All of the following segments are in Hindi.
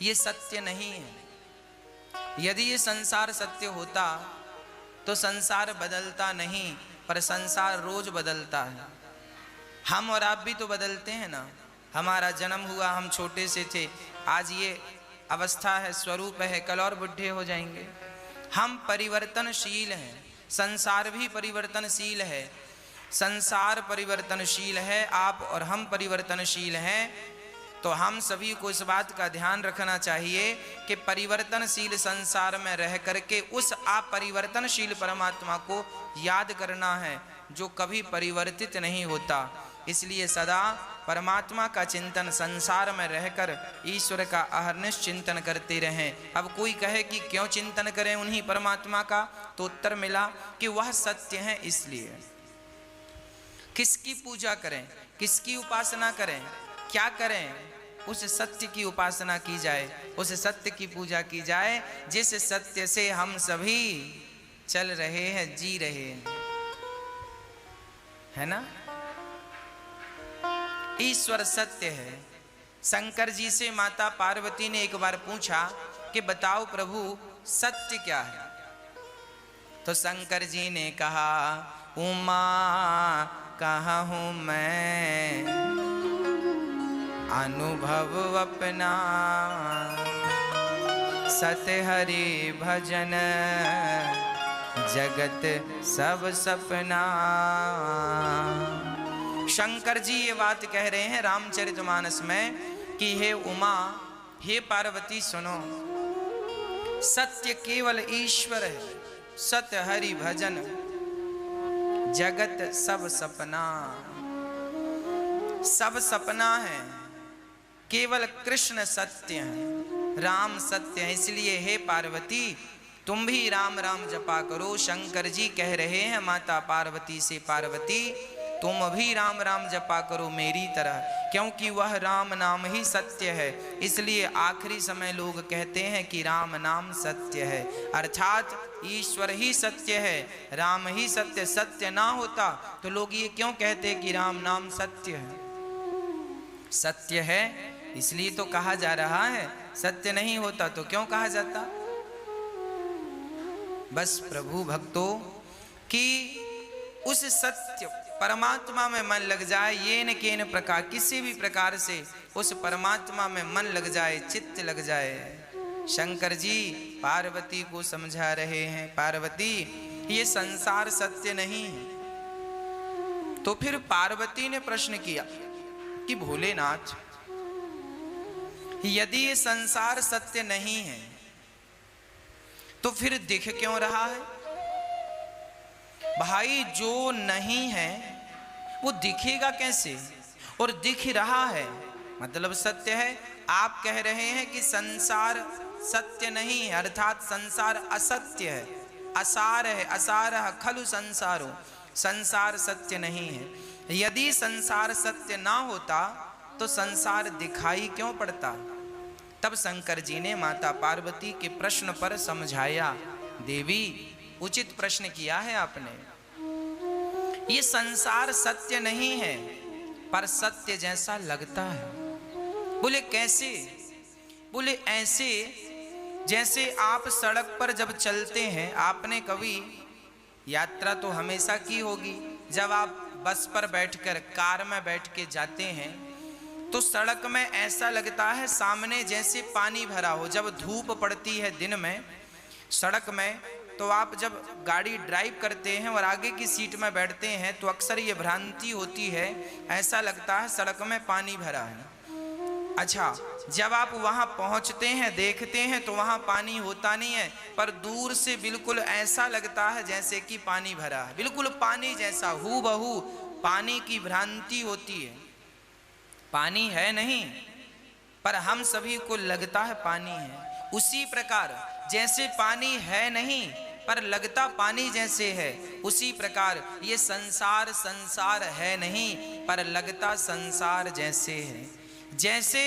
ये सत्य नहीं है। यदि ये संसार सत्य होता तो संसार बदलता नहीं, पर संसार रोज बदलता है। हम और आप भी तो बदलते हैं ना। हमारा जन्म हुआ, हम छोटे से थे, आज ये अवस्था है, स्वरूप है, कल और बुढ़े हो जाएंगे। हम परिवर्तनशील हैं, संसार भी परिवर्तनशील है। संसार परिवर्तनशील है, आप और हम परिवर्तनशील हैं। तो हम सभी को इस बात का ध्यान रखना चाहिए कि परिवर्तनशील संसार में रह करके उस अपरिवर्तनशील परमात्मा को याद करना है जो कभी परिवर्तित नहीं होता। इसलिए सदा परमात्मा का चिंतन, संसार में रहकर ईश्वर का अहर्निश चिंतन करते रहें। अब कोई कहे कि क्यों चिंतन करें उन्हीं परमात्मा का, तो उत्तर मिला कि वह सत्य है। इसलिए किसकी पूजा करें, किसकी उपासना करें, क्या करें? उस सत्य की उपासना की जाए, उस सत्य की पूजा की जाए जिस सत्य से हम सभी चल रहे हैं, जी रहे हैं, है ना। ईश्वर सत्य है। शंकर जी से माता पार्वती ने एक बार पूछा कि बताओ प्रभु सत्य क्या है। तो शंकर जी ने कहा, उमा कहाँ हूँ मैं, अनुभव अपना सत्य हरि भजन, जगत सब सपना। शंकर जी ये बात कह रहे हैं रामचरितमानस में कि हे उमा, हे पार्वती सुनो, सत्य केवल ईश्वर है, सत्य हरि भजन, जगत सब सपना। सब सपना है, केवल कृष्ण सत्य है, राम सत्य है। इसलिए हे पार्वती तुम भी राम राम जपा करो। शंकर जी कह रहे हैं माता पार्वती से, पार्वती तुम भी राम राम जपा करो मेरी तरह, क्योंकि वह राम नाम ही सत्य है। इसलिए आखिरी समय लोग कहते हैं कि राम नाम सत्य है, अर्थात ईश्वर ही सत्य है, राम ही सत्य। सत्य ना होता तो लोग ये क्यों कहते कि राम नाम सत्य है। सत्य है इसलिए तो कहा जा रहा है, सत्य नहीं होता तो क्यों कहा जाता। बस प्रभु भक्तों कि उस सत्य परमात्मा में मन लग जाए, ये न केन प्रकार, किसी भी प्रकार से उस परमात्मा में मन लग जाए, चित्त लग जाए। शंकर जी पार्वती को समझा रहे हैं, पार्वती ये संसार सत्य नहीं है। तो फिर पार्वती ने प्रश्न किया कि भोलेनाथ यदि ये संसार सत्य नहीं है तो फिर दिख क्यों रहा है। भाई जो नहीं है वो दिखेगा कैसे, और दिख रहा है मतलब सत्य है। आप कह रहे हैं कि संसार सत्य नहीं है, अर्थात संसार असत्य है, असार है, असारः खलु संसारो, संसार सत्य नहीं है। यदि संसार सत्य ना होता तो संसार दिखाई क्यों पड़ता। तब शंकर जी ने माता पार्वती के प्रश्न पर समझाया, देवी उचित प्रश्न किया है आपने। ये संसार सत्य नहीं है पर सत्य जैसा लगता है। बोले कैसे। बोले ऐसे जैसे आप सड़क पर जब चलते हैं, आपने कभी यात्रा तो हमेशा की होगी, जब आप बस पर बैठकर, कार में बैठ के जाते हैं तो सड़क में ऐसा लगता है सामने जैसे पानी भरा हो। जब धूप पड़ती है दिन में सड़क में, तो आप जब गाड़ी ड्राइव करते हैं और आगे की सीट में बैठते हैं तो अक्सर ये भ्रांति होती है, ऐसा लगता है सड़क में पानी भरा है। अच्छा, जब आप वहां पहुंचते हैं, देखते हैं तो वहां पानी होता नहीं है, पर दूर से बिल्कुल ऐसा लगता है जैसे कि पानी भरा है, बिल्कुल पानी जैसा, हूबहू पानी की भ्रांति होती है। पानी है नहीं पर हम सभी को लगता है पानी है। उसी प्रकार जैसे पानी है नहीं पर लगता पानी जैसे है, उसी प्रकार ये संसार संसार है नहीं पर लगता संसार जैसे है। जैसे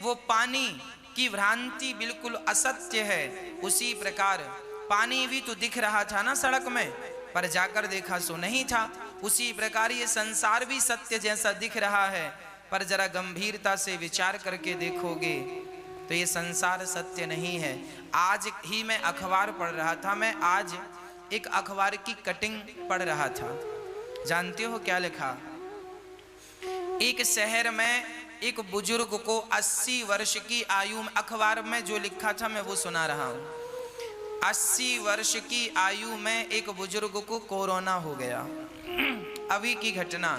वो पानी की भ्रांति बिल्कुल असत्य है, उसी प्रकार पानी भी तो दिख रहा था ना सड़क में, पर जाकर देखा सो नहीं था। उसी प्रकार ये संसार भी सत्य जैसा दिख रहा है, पर जरा गंभीरता से विचार करके देखोगे तो ये संसार सत्य नहीं है। आज ही मैं अखबार पढ़ रहा था, मैं आज एक अखबार की कटिंग पढ़ रहा था। जानते हो क्या लिखा? एक शहर में एक बुजुर्ग को 80 वर्ष की आयु में, अखबार में जो लिखा था मैं वो सुना रहा हूँ। 80 वर्ष की आयु में एक बुजुर्ग को कोरोना हो गया। अभी की घटना।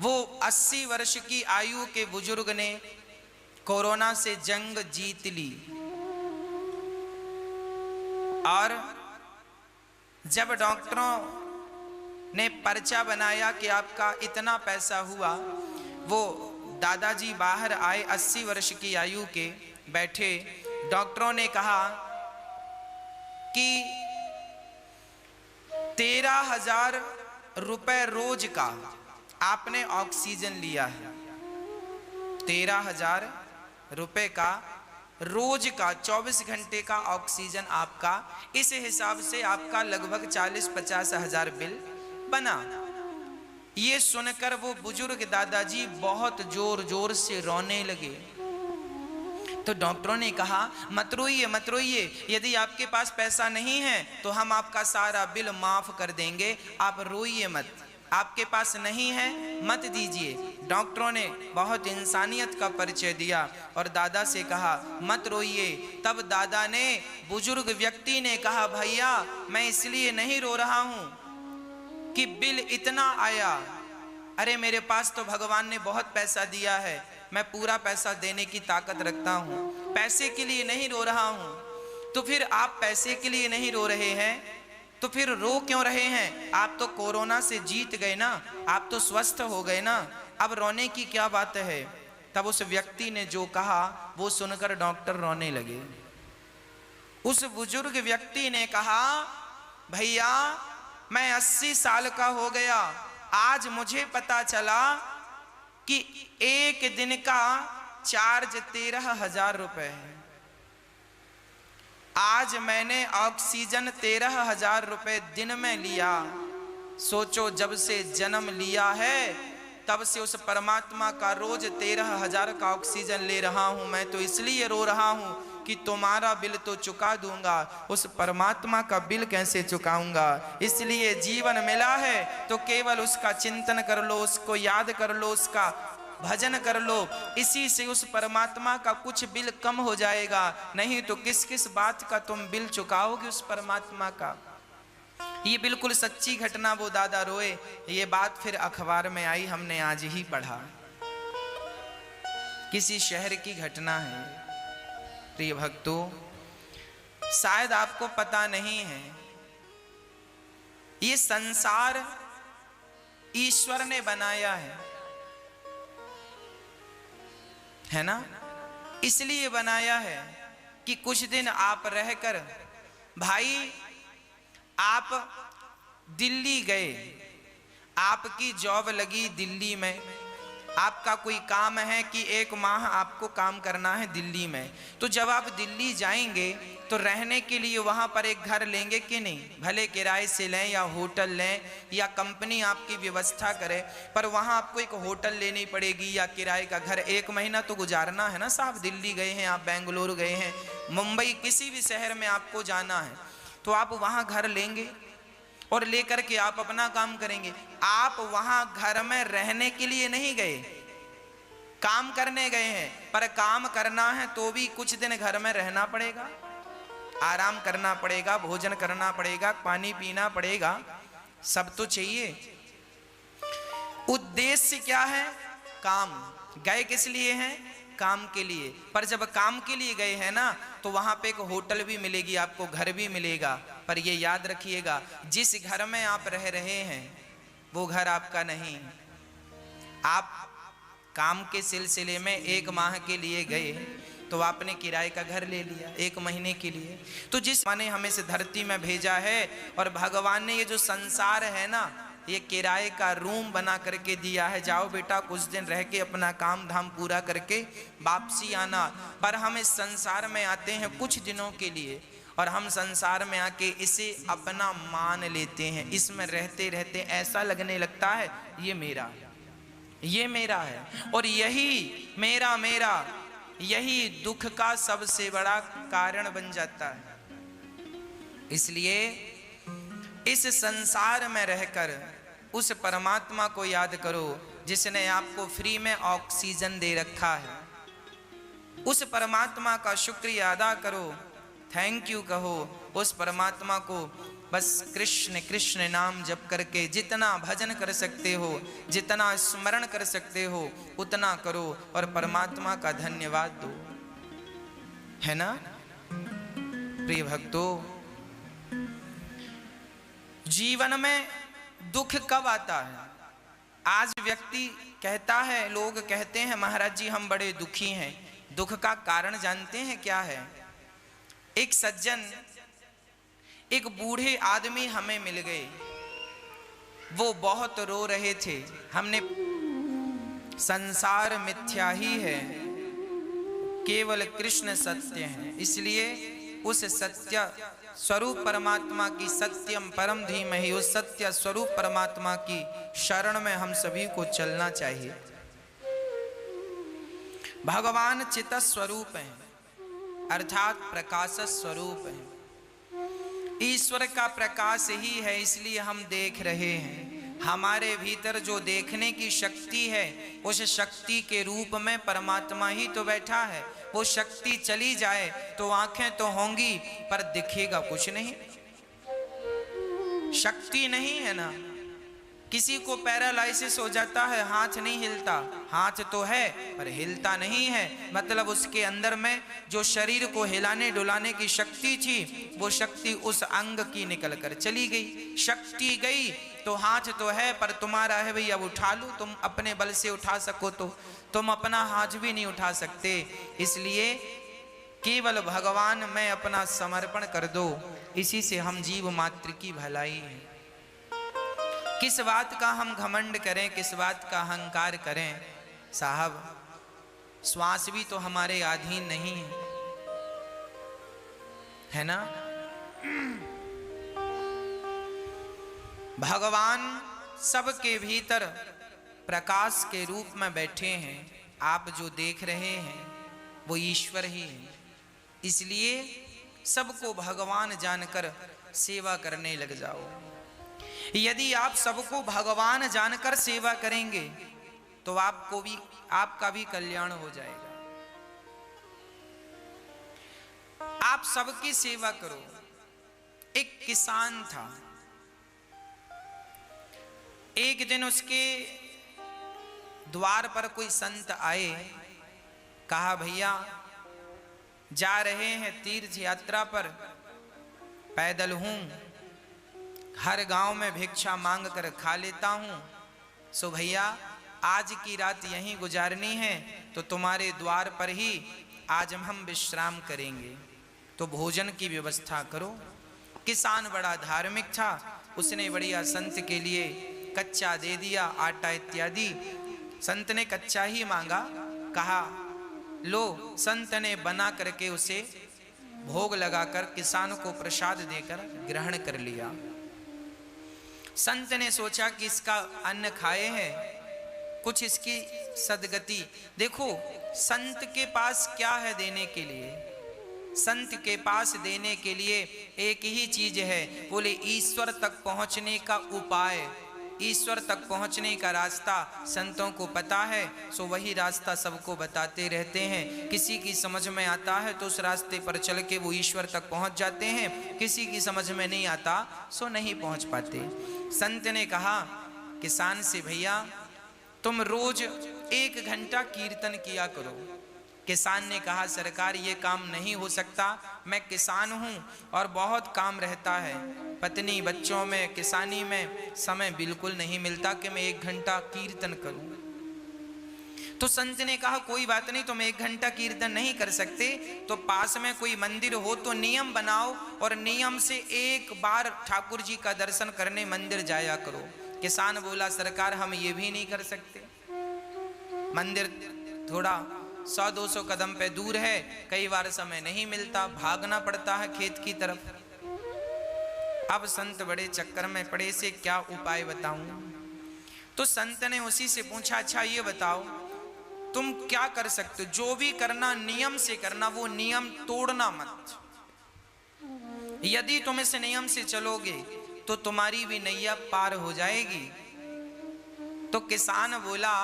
वो 80 वर्ष की आयु के बुजुर्ग ने कोरोना से जंग जीत ली। और जब डॉक्टरों ने पर्चा बनाया कि आपका इतना पैसा हुआ, वो दादाजी बाहर आए 80 वर्ष की आयु के, बैठे। डॉक्टरों ने कहा कि 13,000 रुपए रोज का आपने ऑक्सीजन लिया है। 13,000 रुपए का रोज का 24 घंटे का ऑक्सीजन आपका, इस हिसाब से आपका लगभग 40-50 हजार बिल बना। ये सुनकर वो बुजुर्ग दादाजी बहुत जोर जोर से रोने लगे। तो डॉक्टरों ने कहा मत रोइए मत रोइए, यदि आपके पास पैसा नहीं है तो हम आपका सारा बिल माफ कर देंगे, आप रोइए मत। आपके पास नहीं है मत दीजिए। डॉक्टरों ने बहुत इंसानियत का परिचय दिया और दादा से कहा मत रोइए। तब दादा ने, बुजुर्ग व्यक्ति ने कहा भैया मैं इसलिए नहीं रो रहा हूं कि बिल इतना आया, अरे मेरे पास तो भगवान ने बहुत पैसा दिया है, मैं पूरा पैसा देने की ताकत रखता हूं, पैसे के लिए नहीं रो रहा हूं। तो फिर आप पैसे के लिए नहीं रो रहे हैं तो फिर रो क्यों रहे हैं? आप तो कोरोना से जीत गए ना, आप तो स्वस्थ हो गए ना, अब रोने की क्या बात है? तब उस व्यक्ति ने जो कहा वो सुनकर डॉक्टर रोने लगे। उस बुजुर्ग व्यक्ति ने कहा भैया मैं 80 साल का हो गया, आज मुझे पता चला कि एक दिन का चार्ज 13,000 रुपए है। आज मैंने ऑक्सीजन 13,000 रुपए दिन में लिया। सोचो जब से जन्म लिया है तब से उस परमात्मा का रोज 13,000 का ऑक्सीजन ले रहा हूं। मैं तो इसलिए रो रहा हूं कि तुम्हारा बिल तो चुका दूंगा, उस परमात्मा का बिल कैसे चुकाऊंगा? इसलिए जीवन मिला है तो केवल उसका चिंतन कर लो, उसको याद कर लो, उसका भजन कर लो, इसी से उस परमात्मा का कुछ बिल कम हो जाएगा। नहीं तो किस किस बात का तुम बिल चुकाओगे उस परमात्मा का? ये बिल्कुल सच्ची घटना, वो दादा रोए। ये बात फिर अखबार में आई, हमने आज ही पढ़ा। किसी शहर की घटना है। प्रिय भक्तों, शायद आपको पता नहीं है, ये संसार ईश्वर ने बनाया है ना? इसलिए बनाया है कि कुछ दिन आप रहकर, भाई आप दिल्ली गए, आपकी जॉब लगी दिल्ली में, आपका कोई काम है कि 1 माह आपको काम करना है दिल्ली में, तो जब आप दिल्ली जाएंगे तो रहने के लिए वहाँ पर एक घर लेंगे कि नहीं? भले किराए से लें या होटल लें या कंपनी आपकी व्यवस्था करे, पर वहाँ आपको एक होटल लेनी पड़ेगी या किराए का घर। 1 महीना तो गुजारना है ना साहब। दिल्ली गए हैं आप, बेंगलुरु गए हैं, मुंबई, किसी भी शहर में आपको जाना है तो आप वहाँ घर लेंगे और लेकर के आप अपना काम करेंगे। आप वहाँ घर में रहने के लिए नहीं गए, काम करने गए हैं, पर काम करना है तो भी कुछ दिन घर में रहना पड़ेगा, आराम करना पड़ेगा, भोजन करना पड़ेगा, पानी पीना पड़ेगा, सब तो चाहिए। उद्देश्य क्या है? काम। गए किस लिए हैं? काम के लिए। पर जब काम के लिए गए हैं ना तो वहां पे एक होटल भी मिलेगी आपको, घर भी मिलेगा, पर ये याद रखिएगा जिस घर में आप रह रहे हैं वो घर आपका नहीं। आप काम के सिलसिले में 1 माह के लिए गए तो आपने किराए का घर ले लिया 1 महीने के लिए। तो जिस माने हमें से धरती में भेजा है और भगवान ने ये जो संसार है ना, ये किराए का रूम बना करके दिया है, जाओ बेटा कुछ दिन रह के अपना काम धाम पूरा करके वापसी आना। पर हम इस संसार में आते हैं कुछ दिनों के लिए और हम संसार में आके इसे अपना मान लेते हैं। इसमें रहते रहते ऐसा लगने लगता है ये मेरा, ये मेरा है, और यही मेरा मेरा यही दुख का सबसे बड़ा कारण बन जाता है। इसलिए इस संसार में रहकर उस परमात्मा को याद करो जिसने आपको फ्री में ऑक्सीजन दे रखा है। उस परमात्मा का शुक्रिया अदा करो, थैंक यू कहो। उस परमात्मा को बस कृष्ण कृष्ण नाम जप करके जितना भजन कर सकते हो, जितना स्मरण कर सकते हो, उतना करो और परमात्मा का धन्यवाद दो, है ना प्रिय भक्तों। जीवन में दुख कब आता है? आज व्यक्ति कहता है, लोग कहते हैं महाराज जी हम बड़े दुखी हैं। दुख का कारण जानते हैं क्या है? एक सज्जन, एक बूढ़े आदमी हमें मिल गए, वो बहुत रो रहे थे। हमने संसार मिथ्या ही है, केवल कृष्ण सत्य है, इसलिए उस सत्य स्वरूप परमात्मा की, सत्यम परम धीमहि, उस सत्य स्वरूप परमात्मा की शरण में हम सभी को चलना चाहिए। भगवान चित स्वरूप है, अर्थात प्रकाश स्वरूप है। ईश्वर का प्रकाश ही है, इसलिए हम देख रहे हैं। हमारे भीतर जो देखने की शक्ति है, उस शक्ति के रूप में परमात्मा ही तो बैठा है। वो शक्ति चली जाए तो आंखें तो होंगी पर दिखेगा कुछ नहीं, शक्ति नहीं है ना। किसी को पैरालाइसिस हो जाता है, हाथ नहीं हिलता, हाथ तो है पर हिलता नहीं है, मतलब उसके अंदर में जो शरीर को हिलाने डुलाने की शक्ति थी, वो शक्ति उस अंग की निकल कर चली गई। शक्ति गई तो हाथ तो है पर तुम्हारा है भैया, अब उठा लो, तुम अपने बल से उठा सको तो तुम अपना हाथ भी नहीं उठा सकते। इसलिए केवल भगवान में अपना समर्पण कर दो, इसी से हम जीव मात्र की भलाई है। किस बात का हम घमंड करें, किस बात का अहंकार करें? साहब श्वास भी तो हमारे अधीन नहीं है ना। भगवान सबके भीतर प्रकाश के रूप में बैठे हैं। आप जो देख रहे हैं वो ईश्वर ही है, इसलिए सबको भगवान जानकर सेवा करने लग जाओ। यदि आप सबको भगवान जानकर सेवा करेंगे तो आपको भी, आपका भी कल्याण हो जाएगा। आप सबकी सेवा करो। एक किसान था, एक दिन उसके द्वार पर कोई संत आए, कहा भैया जा रहे हैं तीर्थ यात्रा पर, पैदल हूं, हर गांव में भिक्षा मांग कर खा लेता हूं, सो भैया आज की रात यहीं गुजारनी है तो तुम्हारे द्वार पर ही आज हम विश्राम करेंगे, तो भोजन की व्यवस्था करो। किसान बड़ा धार्मिक था, उसने बढ़िया संत के लिए कच्चा दे दिया, आटा इत्यादि। संत ने कच्चा ही मांगा, कहा लो। संत ने बना करके उसे भोग लगाकर किसान को प्रसाद देकर ग्रहण कर लिया। संत ने सोचा कि इसका अन्न खाए हैं, कुछ इसकी सदगति। देखो संत के पास क्या है देने के लिए? संत के पास देने के लिए एक ही चीज है, बोले ईश्वर तक पहुंचने का उपाय, ईश्वर तक पहुंचने का रास्ता संतों को पता है, सो वही रास्ता सबको बताते रहते हैं। किसी की समझ में आता है तो उस रास्ते पर चल के वो ईश्वर तक पहुंच जाते हैं, किसी की समझ में नहीं आता सो नहीं पहुंच पाते। संत ने कहा किसान से, भैया तुम रोज 1 घंटा कीर्तन किया करो। किसान ने कहा सरकार ये काम नहीं हो सकता, मैं किसान हूं और बहुत काम रहता है, पत्नी बच्चों में किसानी में समय बिल्कुल नहीं मिलता कि मैं 1 घंटा कीर्तन करूं। तो संत ने कहा कोई बात नहीं, तुम 1 घंटा कीर्तन नहीं कर सकते तो पास में कोई मंदिर हो तो नियम बनाओ और नियम से 1 बार ठाकुर जी का दर्शन करने मंदिर जाया करो। किसान बोला सरकार हम ये भी नहीं कर सकते, मंदिर थोड़ा 100-200 कदम पे दूर है, कई बार समय नहीं मिलता, भागना पड़ता है खेत की तरफ। अब संत बड़े चक्कर में पड़े, से क्या उपाय बताऊं? तो संत ने उसी से पूछा, अच्छा ये बताओ तुम क्या कर सकते हो? जो भी करना नियम से करना, वो नियम तोड़ना मत। यदि तुम इस नियम से चलोगे तो तुम्हारी भी नैया पार हो जाएगी। तो किसान बोला,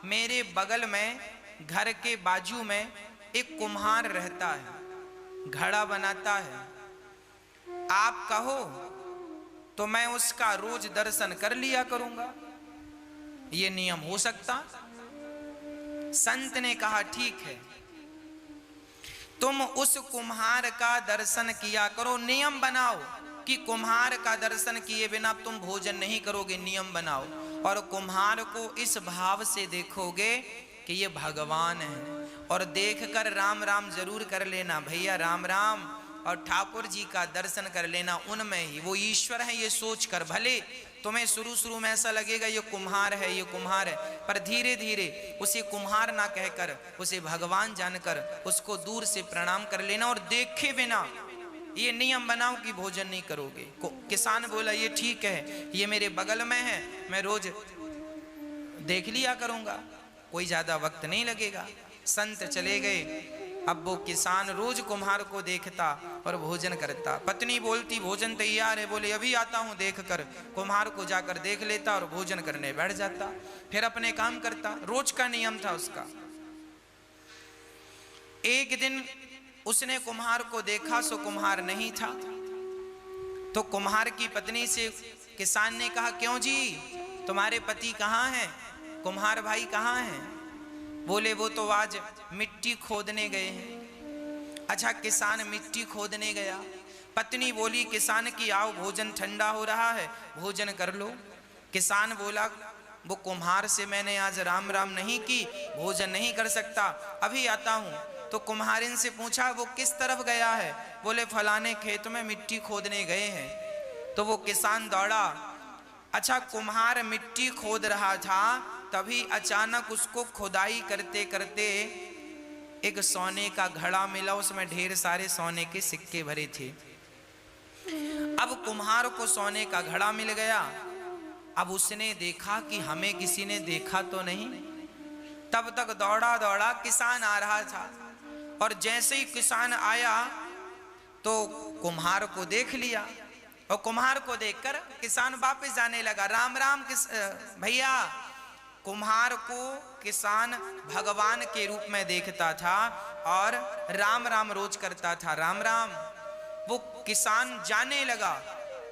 मेरे बगल में घर के बाजू में एक कुम्हार रहता है, घड़ा बनाता है, आप कहो तो मैं उसका रोज दर्शन कर लिया करूंगा, ये नियम हो सकता? संत ने कहा, ठीक है, तुम उस कुम्हार का दर्शन किया करो, नियम बनाओ कि कुम्हार का दर्शन किए बिना तुम भोजन नहीं करोगे, नियम बनाओ। और कुम्हार को इस भाव से देखोगे कि ये भगवान है, और देखकर राम राम जरूर कर लेना भैया, राम राम, और ठाकुर जी का दर्शन कर लेना, उनमें ही वो ईश्वर है ये सोचकर। भले तुम्हें शुरू में ऐसा लगेगा ये कुम्हार है, ये कुम्हार है, पर धीरे धीरे उसे कुम्हार ना कहकर उसे भगवान जानकर उसको दूर से प्रणाम कर लेना, और देखे बिना ये नियम बनाओ कि भोजन नहीं करोगे। किसान बोला, ये ठीक है, ये मेरे बगल में है, मैं रोज देख लिया करूंगा, कोई ज्यादा वक्त नहीं लगेगा। संत चले गए। अब वो किसान रोज कुम्हार को देखता और भोजन करता। पत्नी बोलती, भोजन तैयार है, बोले अभी आता हूं देख कर। कुम्हार को जाकर देख लेता और भोजन करने बैठ जाता, फिर अपने काम करता। रोज का नियम था उसका। एक दिन उसने कुम्हार को देखा, सो कुम्हार नहीं था। तो कुम्हार की पत्नी से किसान ने कहा, क्यों जी, तुम्हारे पति कहाँ हैं, कुम्हार भाई कहाँ हैं? बोले, वो तो आज मिट्टी खोदने गए हैं। अच्छा, किसान मिट्टी खोदने गया। पत्नी बोली किसान की, आओ भोजन ठंडा हो रहा है, भोजन कर लो। किसान बोला, वो कुम्हार से मैंने आज राम राम नहीं की, भोजन नहीं कर सकता, अभी आता हूँ। तो कुम्हारिन से पूछा, वो किस तरफ गया है? बोले, फलाने खेत में मिट्टी खोदने गए हैं। तो वो किसान दौड़ा। अच्छा, कुम्हार मिट्टी खोद रहा था, तभी अचानक उसको खुदाई करते करते एक सोने का घड़ा मिला, उसमें ढेर सारे सोने के सिक्के भरे थे। अब कुम्हार को सोने का घड़ा मिल गया। अब उसने देखा कि हमें किसी ने देखा तो नहीं। तब तक दौड़ा दौड़ा किसान आ रहा था, और जैसे ही किसान आया तो कुम्हार को देख लिया, और कुम्हार को देखकर किसान वापस जाने लगा। राम राम भैया। कुम्हार को किसान भगवान के रूप में देखता था और राम राम रोज करता था, राम राम। वो किसान जाने लगा।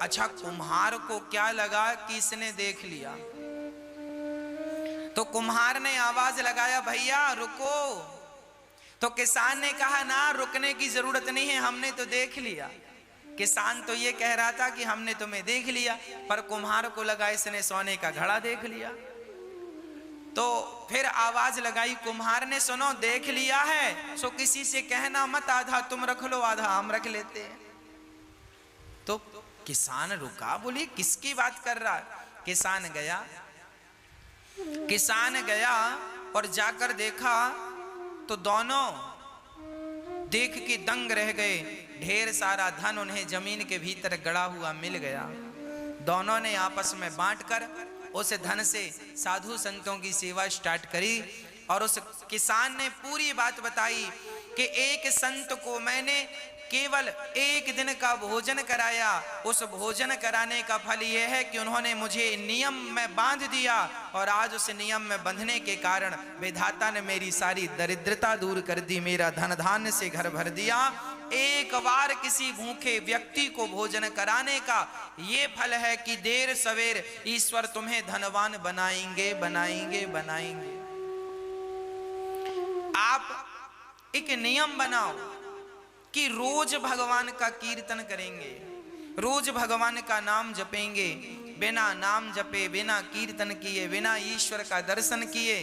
अच्छा, कुम्हार को क्या लगा कि इसने देख लिया, तो कुम्हार ने आवाज लगाया, भैया रुको। तो किसान ने कहा, ना रुकने की जरूरत नहीं है, हमने तो देख लिया। किसान तो ये कह रहा था कि हमने तुम्हें देख लिया, पर कुम्हार को लगा इसने सोने का घड़ा देख लिया। तो फिर आवाज लगाई कुम्हार ने, सुनो, देख लिया है सो किसी से कहना मत, आधा तुम रख लो, आधा हम रख लेते हैं। तो किसान रुका, बोली किसकी बात कर रहा? किसान गया और जाकर देखा तो दोनों देख के दंग रह गए। ढेर सारा धन उन्हें जमीन के भीतर गड़ा हुआ मिल गया। दोनों ने आपस में बांटकर उस धन से साधु संतों की सेवा स्टार्ट करी। और उस किसान ने पूरी बात बताई कि एक संत को मैंने केवल एक दिन का भोजन कराया, उस भोजन कराने का फल यह है कि उन्होंने मुझे नियम में बांध दिया, और आज उस नियम में बंधने के कारण विधाता ने मेरी सारी दरिद्रता दूर कर दी, मेरा धन धान्य से घर भर दिया। एक बार किसी भूखे व्यक्ति को भोजन कराने का ये फल है कि देर सवेर ईश्वर तुम्हें धनवान बनाएंगे बनाएंगे बनाएंगे। आप एक नियम बनाओ कि रोज भगवान का कीर्तन करेंगे, रोज भगवान का नाम जपेंगे। बिना नाम जपे, बिना कीर्तन किए, बिना ईश्वर का दर्शन किए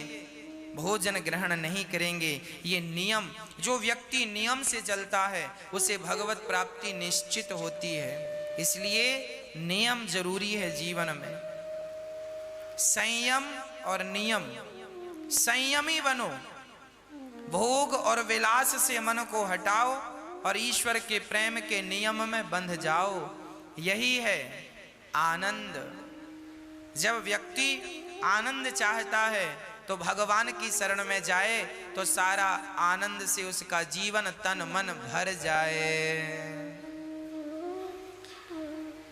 भोजन ग्रहण नहीं करेंगे। ये नियम, जो व्यक्ति नियम से चलता है उसे भगवत प्राप्ति निश्चित होती है। इसलिए नियम जरूरी है जीवन में। संयम और नियम, संयमी बनो, भोग और विलास से मन को हटाओ और ईश्वर के प्रेम के नियम में बंध जाओ। यही है आनंद। जब व्यक्ति आनंद चाहता है तो भगवान की शरण में जाए तो सारा आनंद से उसका जीवन तन मन भर जाए।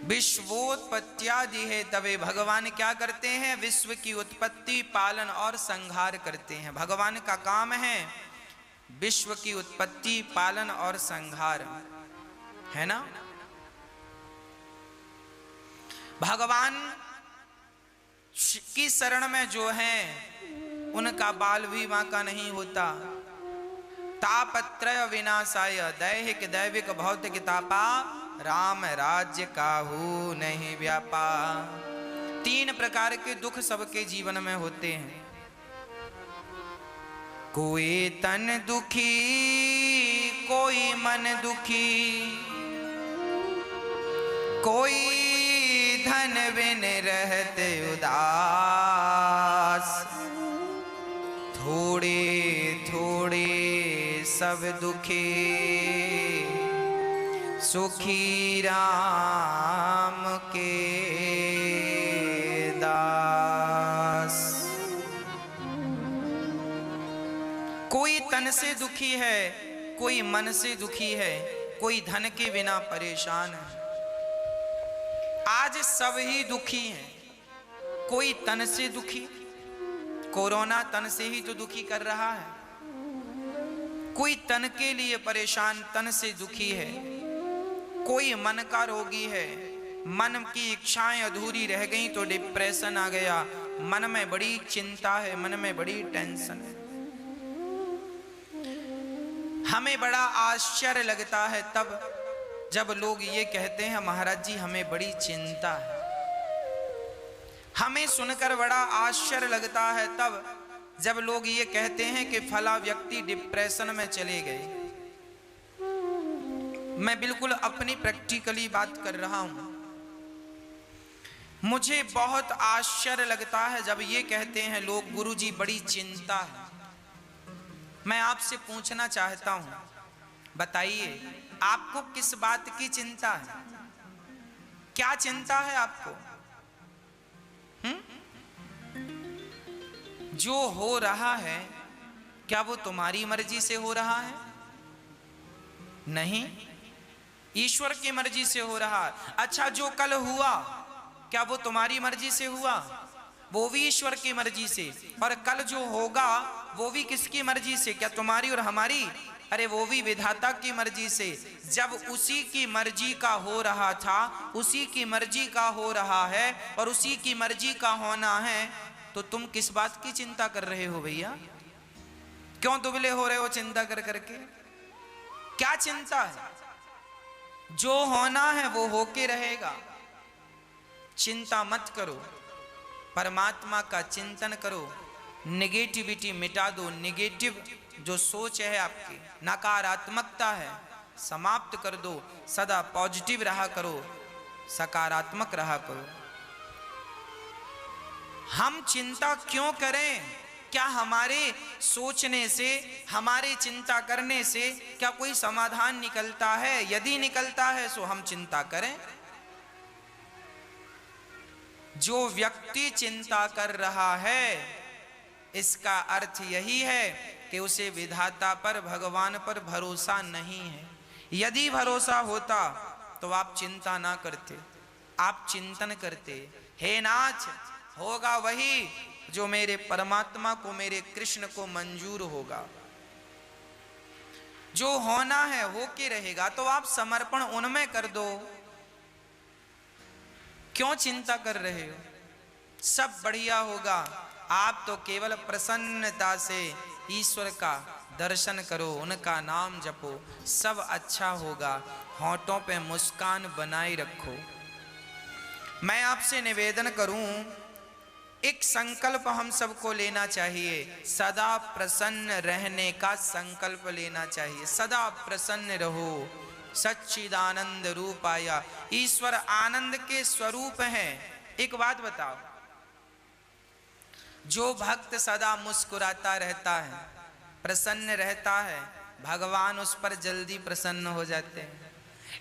विश्वोत्पत्त्यादि है तवे भगवान क्या करते हैं? विश्व की उत्पत्ति, पालन और संहार करते हैं। भगवान का काम है विश्व की उत्पत्ति, पालन और संहार, है ना। भगवान की शरण में जो है उनका बाल भी बांका नहीं होता। तापत्रय विनाशाय दैहिक दैविक भौतिक तापा राम राज्य काहू नहीं व्यापा। 3 प्रकार के दुख सबके जीवन में होते हैं। कोई तन दुखी, कोई मन दुखी, कोई धन बिन रहते उदास। थोड़े थोड़े सब दुखी, सुखी राम के दास। कोई तन से दुखी है, कोई मन से दुखी है, कोई धन के बिना परेशान है। आज सब ही दुखी हैं। कोई तन से दुखी, कोरोना तन से ही तो दुखी कर रहा है। कोई तन के लिए परेशान, तन से दुखी है। कोई मन का रोगी है, मन की इच्छाएं अधूरी रह गई तो डिप्रेशन आ गया, मन में बड़ी चिंता है, मन में बड़ी टेंशन है। हमें बड़ा आश्चर्य लगता है तब जब लोग ये कहते हैं महाराज जी हमें बड़ी चिंता है। हमें सुनकर बड़ा आश्चर्य लगता है तब जब लोग ये कहते हैं कि फला व्यक्ति डिप्रेशन में चले गए। मैं बिल्कुल अपनी प्रैक्टिकली बात कर रहा हूं। मुझे बहुत आश्चर्य लगता है जब ये कहते हैं लोग गुरुजी बड़ी चिंता है। मैं आपसे पूछना चाहता हूं, बताइए आपको किस बात की चिंता है? क्या चिंता है आपको? जो हो रहा है क्या वो तुम्हारी मर्जी से हो रहा है? नहीं, ईश्वर की मर्जी से हो रहा है। अच्छा, जो कल हुआ क्या वो तुम्हारी मर्जी से हुआ? वो भी ईश्वर की मर्जी से। और कल जो होगा वो भी किसकी मर्जी से? क्या तुम्हारी और हमारी? अरे वो भी विधाता की मर्जी से। जब उसी की मर्जी का हो रहा था, उसी की मर्जी का हो रहा है और उसी की मर्जी का होना है तो तुम किस बात की चिंता कर रहे हो भैया? क्यों दुबले हो रहे हो चिंता कर करके? क्या चिंता है? जो होना है वो होके रहेगा। चिंता मत करो, परमात्मा का चिंतन करो। नेगेटिविटी मिटा दो। नेगेटिव जो सोच है आपकी, नकारात्मकता है, समाप्त कर दो। सदा पॉजिटिव रहा करो, सकारात्मक रहा करो। हम चिंता क्यों करें? क्या हमारे सोचने से, हमारे चिंता करने से क्या कोई समाधान निकलता है? यदि निकलता है तो हम चिंता करें। जो व्यक्ति चिंता कर रहा है इसका अर्थ यही है कि उसे विधाता पर, भगवान पर भरोसा नहीं है। यदि भरोसा होता तो आप चिंता ना करते, आप चिंतन करते। हे नाथ, होगा वही जो मेरे परमात्मा को, मेरे कृष्ण को मंजूर होगा। जो होना है हो के रहेगा। तो आप समर्पण उनमें कर दो। क्यों चिंता कर रहे हो? सब बढ़िया होगा। आप तो केवल प्रसन्नता से ईश्वर का दर्शन करो, उनका नाम जपो, सब अच्छा होगा। होंठों पे मुस्कान बनाए रखो। मैं आपसे निवेदन करूं, एक संकल्प हम सबको लेना चाहिए। सदा प्रसन्न रहने का संकल्प लेना चाहिए। सदा प्रसन्न रहो। सच्चिदानंद रूपाया, ईश्वर आनंद के स्वरूप हैं। एक बात बताओ, जो भक्त सदा मुस्कुराता रहता है, प्रसन्न रहता है, भगवान उस पर जल्दी प्रसन्न हो जाते हैं।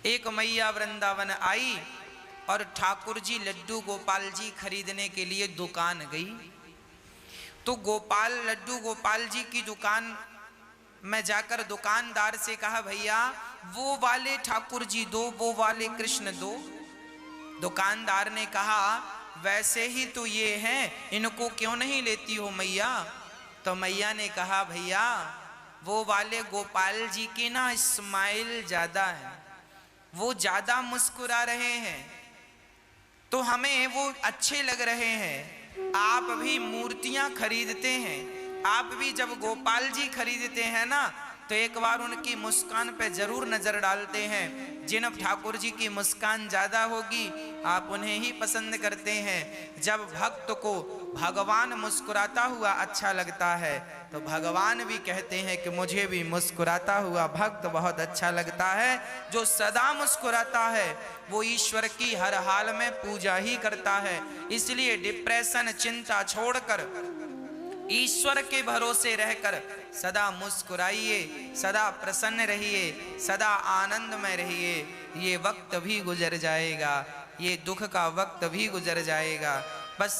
एक मैया वृंदावन आई और ठाकुर जी लड्डू गोपाल जी खरीदने के लिए दुकान गई। तो लड्डू गोपाल जी की दुकान में जाकर दुकानदार से कहा, भैया वो वाले ठाकुर जी दो, वो वाले कृष्ण दो। दुकानदार ने कहा, वैसे ही तो ये हैं, इनको क्यों नहीं लेती हो मैया? तो मैया ने कहा, भैया वो वाले गोपाल जी की ना स्माइल ज्यादा है, वो ज्यादा मुस्कुरा रहे हैं, तो हमें वो अच्छे लग रहे हैं। आप भी मूर्तियां खरीदते हैं, आप भी जब गोपाल जी खरीदते हैं ना, तो एक बार उनकी मुस्कान पे जरूर नजर डालते हैं। जिन ठाकुर जी की मुस्कान ज्यादा होगी आप उन्हें ही पसंद करते हैं। जब भक्त को भगवान मुस्कुराता हुआ अच्छा लगता है, तो भगवान भी कहते हैं कि मुझे भी मुस्कुराता हुआ भक्त बहुत अच्छा लगता है। जो सदा मुस्कुराता है वो ईश्वर की हर हाल में पूजा ही करता है। इसलिए डिप्रेशन, चिंता छोड़कर ईश्वर के भरोसे रहकर सदा मुस्कुराइए, सदा प्रसन्न रहिए, सदा आनंद में रहिए। ये वक्त भी गुजर जाएगा, ये दुख का वक्त भी गुजर जाएगा। बस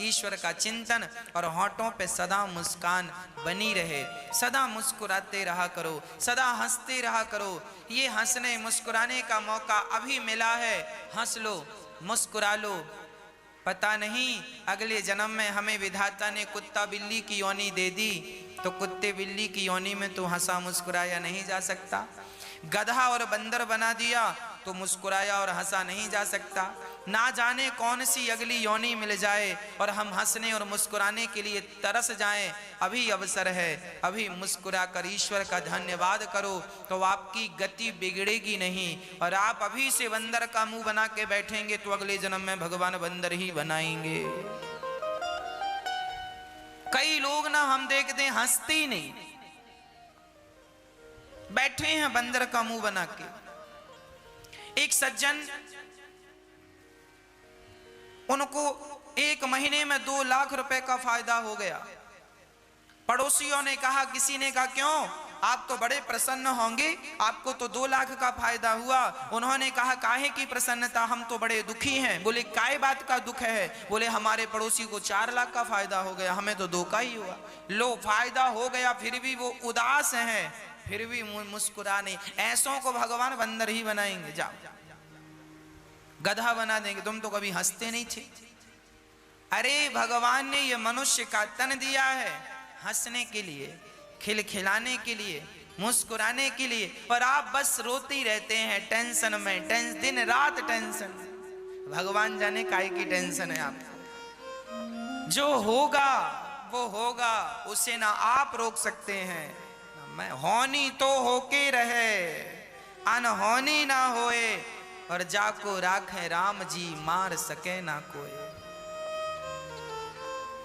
ईश्वर का चिंतन और होठों पे सदा मुस्कान बनी रहे। सदा मुस्कुराते रहा करो, सदा हंसते रहा करो। ये हंसने मुस्कुराने का मौका अभी मिला है, हंस लो, मुस्कुरा लो। पता नहीं अगले जन्म में हमें विधाता ने कुत्ता बिल्ली की योनि दे दी, तो कुत्ते बिल्ली की योनि में तो हंसा मुस्कुराया नहीं जा सकता। गधा और बंदर बना दिया तो मुस्कुराया और हंसा नहीं जा सकता। ना जाने कौन सी अगली योनि मिल जाए और हम हंसने और मुस्कुराने के लिए तरस जाएं। अभी अवसर है, अभी मुस्कुरा कर ईश्वर का धन्यवाद करो, तो आपकी गति बिगड़ेगी नहीं। और आप अभी से बंदर का मुंह बना के बैठेंगे तो अगले जन्म में भगवान बंदर ही बनाएंगे। कई लोग ना हम देखते हैं हंसते ही नहीं, बैठे हैं बंदर का मुंह बना के। एक सज्जन, उनको 1 महीने में 2 लाख रुपए का फायदा हो गया। पड़ोसियों ने कहा, किसी ने कहा क्यों, आप तो बड़े प्रसन्न होंगे, आपको तो 2 लाख का फायदा हुआ। उन्होंने कहा, काहे की प्रसन्नता, हम तो बड़े दुखी हैं। बोले, काय बात का दुख है? बोले, हमारे पड़ोसी को 4 लाख का फायदा हो गया, हमें तो 2 का ही हुआ। लो, फायदा हो गया फिर भी वो उदास हैं, फिर भी मुस्कुरा नहीं। ऐसों को भगवान बंदर ही बनाएंगे, जाओ गधा बना देंगे। तुम तो कभी हंसते नहीं थे। अरे भगवान ने ये मनुष्य का तन दिया है हंसने के लिए, खिलखिलाने के लिए, मुस्कुराने के लिए, और आप बस रोते ही रहते हैं टेंशन में, दिन रात टेंशन। भगवान जाने काहे की टेंशन है आपको। जो होगा वो होगा, उसे ना आप रोक सकते हैं। मैं होनी तो होके रहे, अनहोनी ना होए, और जाको राखे राम जी, मार सके ना कोई।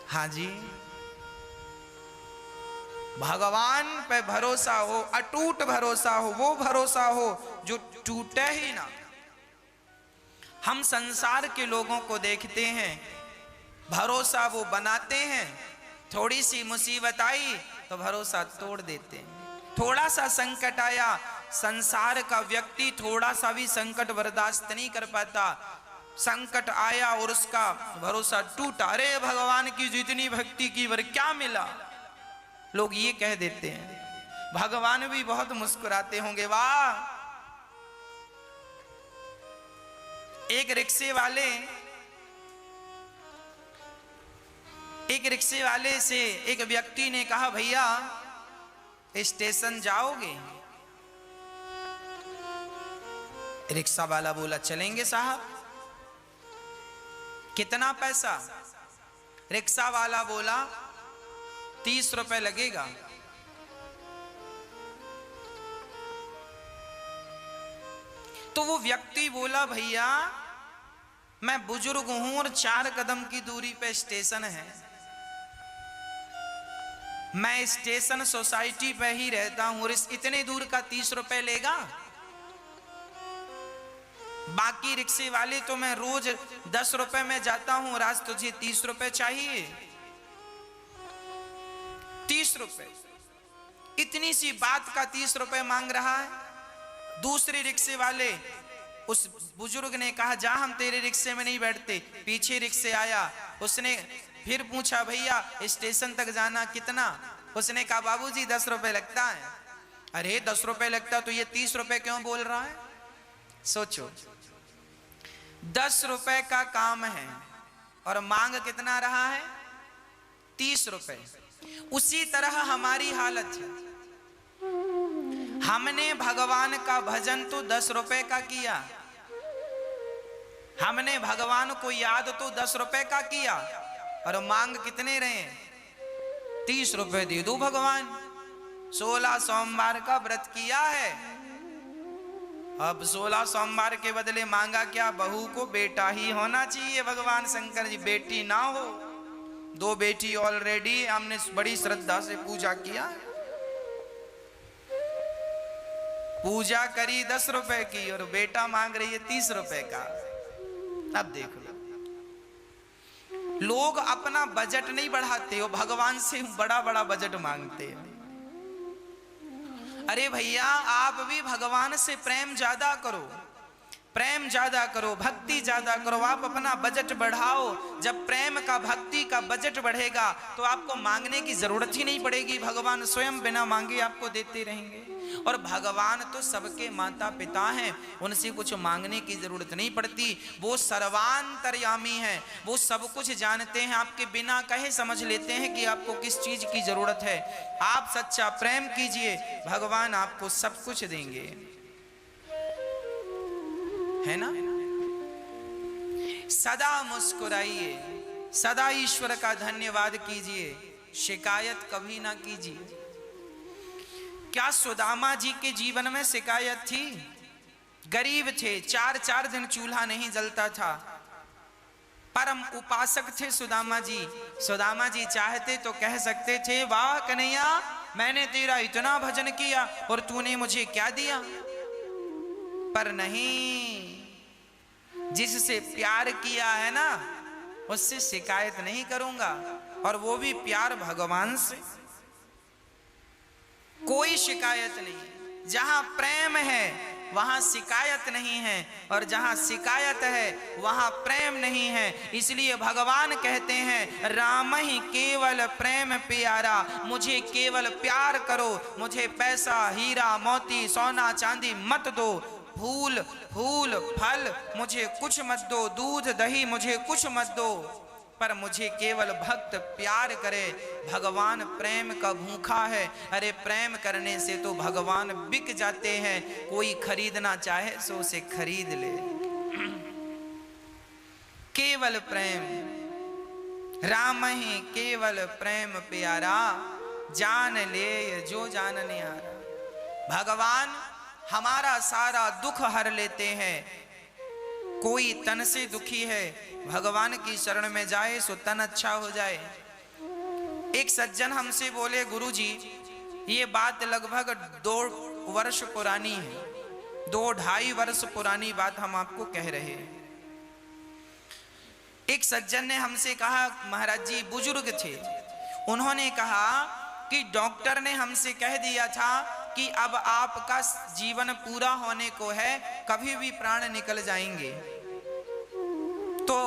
हाँ जी, भगवान पे भरोसा हो, अटूट भरोसा हो, वो भरोसा हो जो टूटे ही ना। हम संसार के लोगों को देखते हैं, भरोसा वो बनाते हैं, थोड़ी सी मुसीबत आई तो भरोसा तोड़ देते हैं। थोड़ा सा संकट आया, संसार का व्यक्ति थोड़ा सा भी संकट बर्दाश्त नहीं कर पाता। संकट आया और उसका भरोसा टूटा, अरे भगवान की जितनी भक्ति की वर क्या मिला, लोग ये कह देते हैं। भगवान भी बहुत मुस्कुराते होंगे, वाह। एक रिक्शे वाले से एक व्यक्ति ने कहा, भैया स्टेशन जाओगे? रिक्शा वाला बोला, चलेंगे साहब। कितना पैसा? रिक्शा वाला बोला, 30 रुपए लगेगा। तो वो व्यक्ति बोला, भैया मैं बुजुर्ग हूं और 4 कदम की दूरी पे स्टेशन है, मैं स्टेशन सोसाइटी पे ही रहता हूं और इतने दूर का 30 रुपए लेगा? बाकी रिक्शे वाले तो मैं रोज 10 रुपए में जाता हूं और आज तुझे 30 रुपए चाहिए। 30 रुपए, इतनी सी बात का 30 रुपए मांग रहा है। दूसरे रिक्शे वाले उस बुजुर्ग ने कहा जा हम तेरे रिक्शे में नहीं बैठते। पीछे रिक्शे आया, उसने फिर पूछा भैया स्टेशन तक जाना कितना? उसने कहा बाबूजी 10 रुपए लगता है। अरे 10 रुपए लगता तो ये 30 रुपए क्यों बोल रहा है? सोचो 10 रुपए का काम है और मांग कितना रहा है? 30 रुपए। उसी तरह हमारी हालत है। हमने भगवान का भजन तो 10 रुपए का किया, हमने भगवान को याद तो 10 रुपए का किया और मांग कितने रहे? 30 रुपए दे दो भगवान। 16 सोमवार का व्रत किया है, अब 16 सोमवार के बदले मांगा क्या? बहू को बेटा ही होना चाहिए। भगवान शंकर जी बेटी ना हो। 2 बेटी ऑलरेडी हमने बड़ी श्रद्धा से पूजा किया, पूजा करी 10 रुपए की और बेटा मांग रही है 30 रुपए का। अब देख लो, लोग अपना बजट नहीं बढ़ाते हो, भगवान से बड़ा बड़ा बजट मांगते हैं। अरे भैया आप भी भगवान से प्रेम ज्यादा करो, प्रेम ज्यादा करो, भक्ति ज्यादा करो। आप अपना बजट बढ़ाओ। जब प्रेम का भक्ति का बजट बढ़ेगा तो आपको मांगने की जरूरत ही नहीं पड़ेगी। भगवान स्वयं बिना मांगे आपको देते रहेंगे। और भगवान तो सबके माता पिता हैं, उनसे कुछ मांगने की जरूरत नहीं पड़ती। वो सर्वांतर्यामी हैं, वो सब कुछ जानते हैं। आपके बिना कहे समझ लेते हैं कि आपको किस चीज की जरूरत है। आप सच्चा प्रेम कीजिए, भगवान आपको सब कुछ देंगे, है ना। सदा मुस्कुराइए, सदा ईश्वर का धन्यवाद कीजिए, शिकायत कभी ना कीजिए। क्या सुदामा जी के जीवन में शिकायत थी? गरीब थे, 4 दिन चूल्हा नहीं जलता था, परम उपासक थे सुदामा जी। सुदामा जी चाहते तो कह सकते थे वाह कन्हैया मैंने तेरा इतना भजन किया और तूने मुझे क्या दिया, पर नहीं, जिससे प्यार किया है ना उससे शिकायत नहीं करूंगा, और वो भी प्यार भगवान से। कोई शिकायत नहीं। जहां प्रेम है वहां शिकायत नहीं है, और जहां शिकायत है वहां प्रेम नहीं है। इसलिए भगवान कहते हैं राम ही केवल प्रेम प्यारा, मुझे केवल प्यार करो, मुझे पैसा हीरा मोती सोना चांदी मत दो, फूल फूल फल मुझे कुछ मत दो, दूध दही मुझे कुछ मत दो, पर मुझे केवल भक्त प्यार करे। भगवान प्रेम का भूखा है। अरे प्रेम करने से तो भगवान बिक जाते हैं, कोई खरीदना चाहे सो उसे खरीद ले। केवल प्रेम, राम ही केवल प्रेम प्यारा, जान ले जो जानने हारा। भगवान हमारा सारा दुख हर लेते हैं। कोई तन से दुखी है, भगवान की शरण में जाए सो तन अच्छा हो जाए। एक सज्जन हमसे बोले गुरुजी ये बात लगभग 2 वर्ष पुरानी है, 2-2.5 वर्ष पुरानी बात हम आपको कह रहे हैं। एक सज्जन ने हमसे कहा महाराज जी, बुजुर्ग थे, उन्होंने कहा कि डॉक्टर ने हमसे कह दिया था कि अब आपका जीवन पूरा होने को है, कभी भी प्राण निकल जाएंगे। तो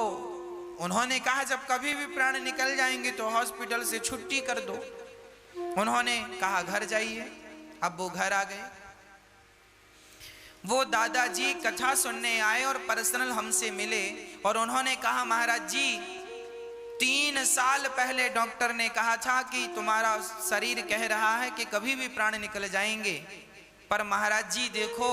उन्होंने कहा जब कभी भी प्राण निकल जाएंगे तो हॉस्पिटल से छुट्टी कर दो। उन्होंने कहा घर जाइए। अब वो घर आ गए। वो दादाजी कथा सुनने आए और पर्सनल हमसे मिले और उन्होंने कहा महाराज जी 3 साल पहले डॉक्टर ने कहा था कि तुम्हारा शरीर कह रहा है कि कभी भी प्राण निकल जाएंगे, पर महाराज जी देखो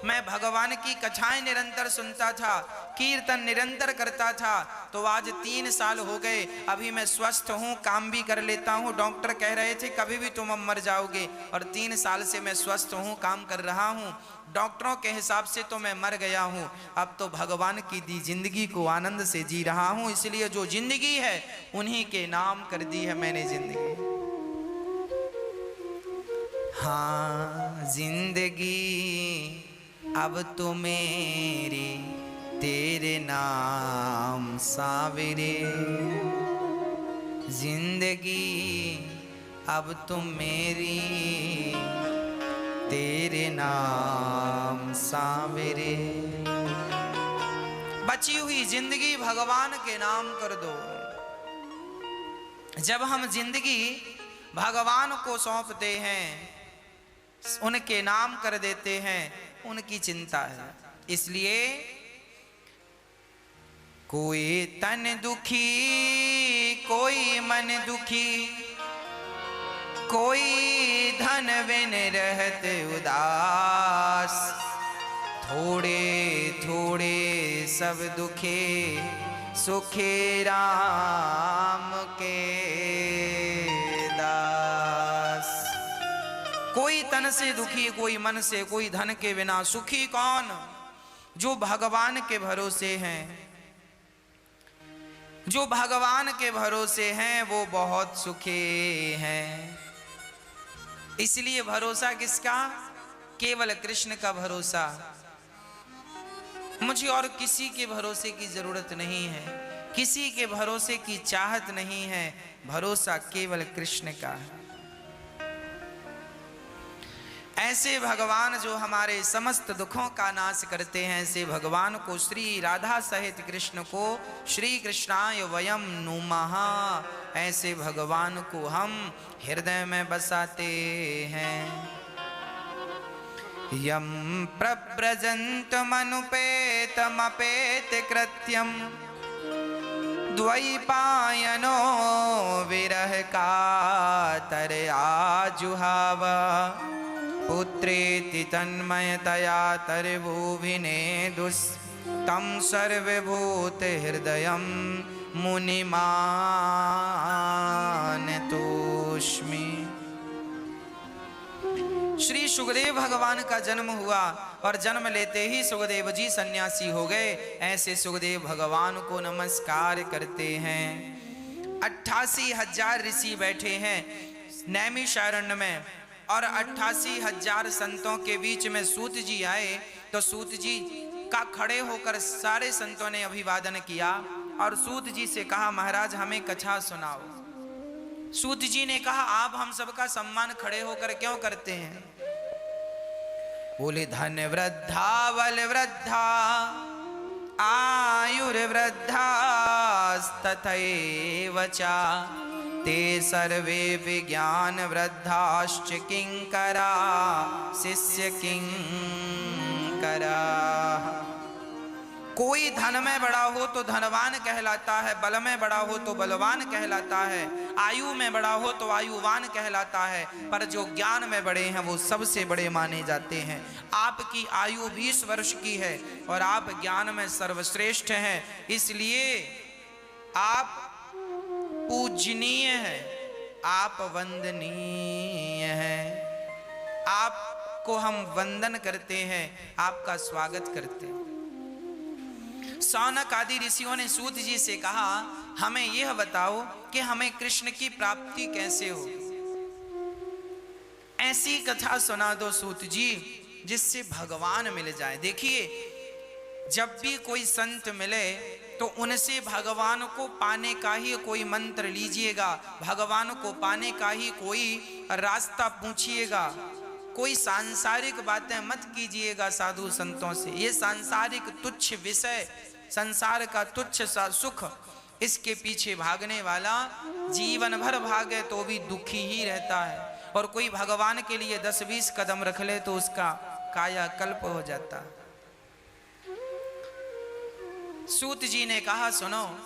मैं भगवान की कथाएं निरंतर सुनता था, कीर्तन निरंतर करता था, तो आज 3 साल हो गए, अभी मैं स्वस्थ हूँ, काम भी कर लेता हूँ। डॉक्टर कह रहे थे कभी भी तुम मर जाओगे, और 3 साल से मैं स्वस्थ हूँ, काम कर रहा हूँ। डॉक्टरों के हिसाब से तो मैं मर गया हूँ, अब तो भगवान की दी जिंदगी को आनंद से जी रहा हूँ, इसलिए जो जिंदगी है उन्हीं के नाम कर दी है मैंने जिंदगी। हाँ जिंदगी अब तो मेरी तेरे नाम सावरे, जिंदगी अब तो मेरी तेरे नाम सावरे। बची हुई जिंदगी भगवान के नाम कर दो। जब हम जिंदगी भगवान को सौंपते हैं, उनके नाम कर देते हैं, उनकी चिंता है। इसलिए कोई तन दुखी, कोई मन दुखी, कोई धन बिन रहत उदास, थोड़े थोड़े सब दुखे, सुखे राम के दास। कोई तन से दुखी, कोई मन से, कोई धन के बिना। सुखी कौन? जो भगवान के भरोसे हैं। जो भगवान के भरोसे हैं वो बहुत सुखी हैं। इसलिए भरोसा किसका? केवल कृष्ण का भरोसा। मुझे और किसी के भरोसे की जरूरत नहीं है, किसी के भरोसे की चाहत नहीं है। भरोसा केवल कृष्ण का है। ऐसे भगवान जो हमारे समस्त दुखों का नाश करते हैं, ऐसे भगवान को, श्री राधा सहित कृष्ण को श्री कृष्णाय वयम नुमः, ऐसे भगवान को हम हृदय में बसाते हैं। यम प्रव्रजन्तमनुपेतमपेत कृत्यम, द्वैपायनो विरह कातर आजुहाव, पुत्रेति तन्मयतया तर्वुभिने दुस्तं सर्वभूत हृदयं मुनिमानतोस्मि। श्री सुखदेव भगवान का जन्म हुआ और जन्म लेते ही सुखदेव जी सन्यासी हो गए। ऐसे सुखदेव भगवान को नमस्कार करते हैं। 88,000 ऋषि बैठे हैं नैमिषारण्य में और 88,000 संतों के बीच में सूत जी आए तो सूत जी का खड़े होकर सारे संतों ने अभिवादन किया और सूत जी से कहा, महाराज हमें कथा सुनाओ। सूत जी ने कहा, आप हम सबका सम्मान खड़े होकर क्यों करते हैं? बोले, धन वृद्धा बल वृद्धा आयुर्वृद्धास्तथैव च, ते सर्वे विज्ञान वृद्धाश्च किंकरा शिष्य किंकरा। कोई धन में बड़ा हो तो धनवान कहलाता है, बल में बड़ा हो तो बलवान कहलाता है, आयु में बड़ा हो तो आयुवान कहलाता है, पर जो ज्ञान में बड़े हैं वो सबसे बड़े माने जाते हैं। आपकी आयु 20 वर्ष की है और आप ज्ञान में सर्वश्रेष्ठ हैं, इसलिए आप पूजनीय है, आप वंदनीय है। आपको हम वंदन करते हैं, आपका स्वागत करते हैं। सौनक आदि ऋषियों ने सूत जी से कहा, हमें यह बताओ कि हमें कृष्ण की प्राप्ति कैसे हो। ऐसी कथा सुना दो सूत जी जिससे भगवान मिल जाए। देखिए, जब भी कोई संत मिले तो उनसे भगवान को पाने का ही कोई मंत्र लीजिएगा, भगवान को पाने का ही कोई रास्ता पूछिएगा। कोई सांसारिक बातें मत कीजिएगा साधु संतों से। ये सांसारिक तुच्छ विषय, संसार का तुच्छ सा सुख, इसके पीछे भागने वाला जीवन भर भागे तो भी दुखी ही रहता है। और कोई भगवान के लिए 10-20 कदम रख ले तो उसका कायाकल्प हो जाता है। सूत जी ने कहा, सुनो,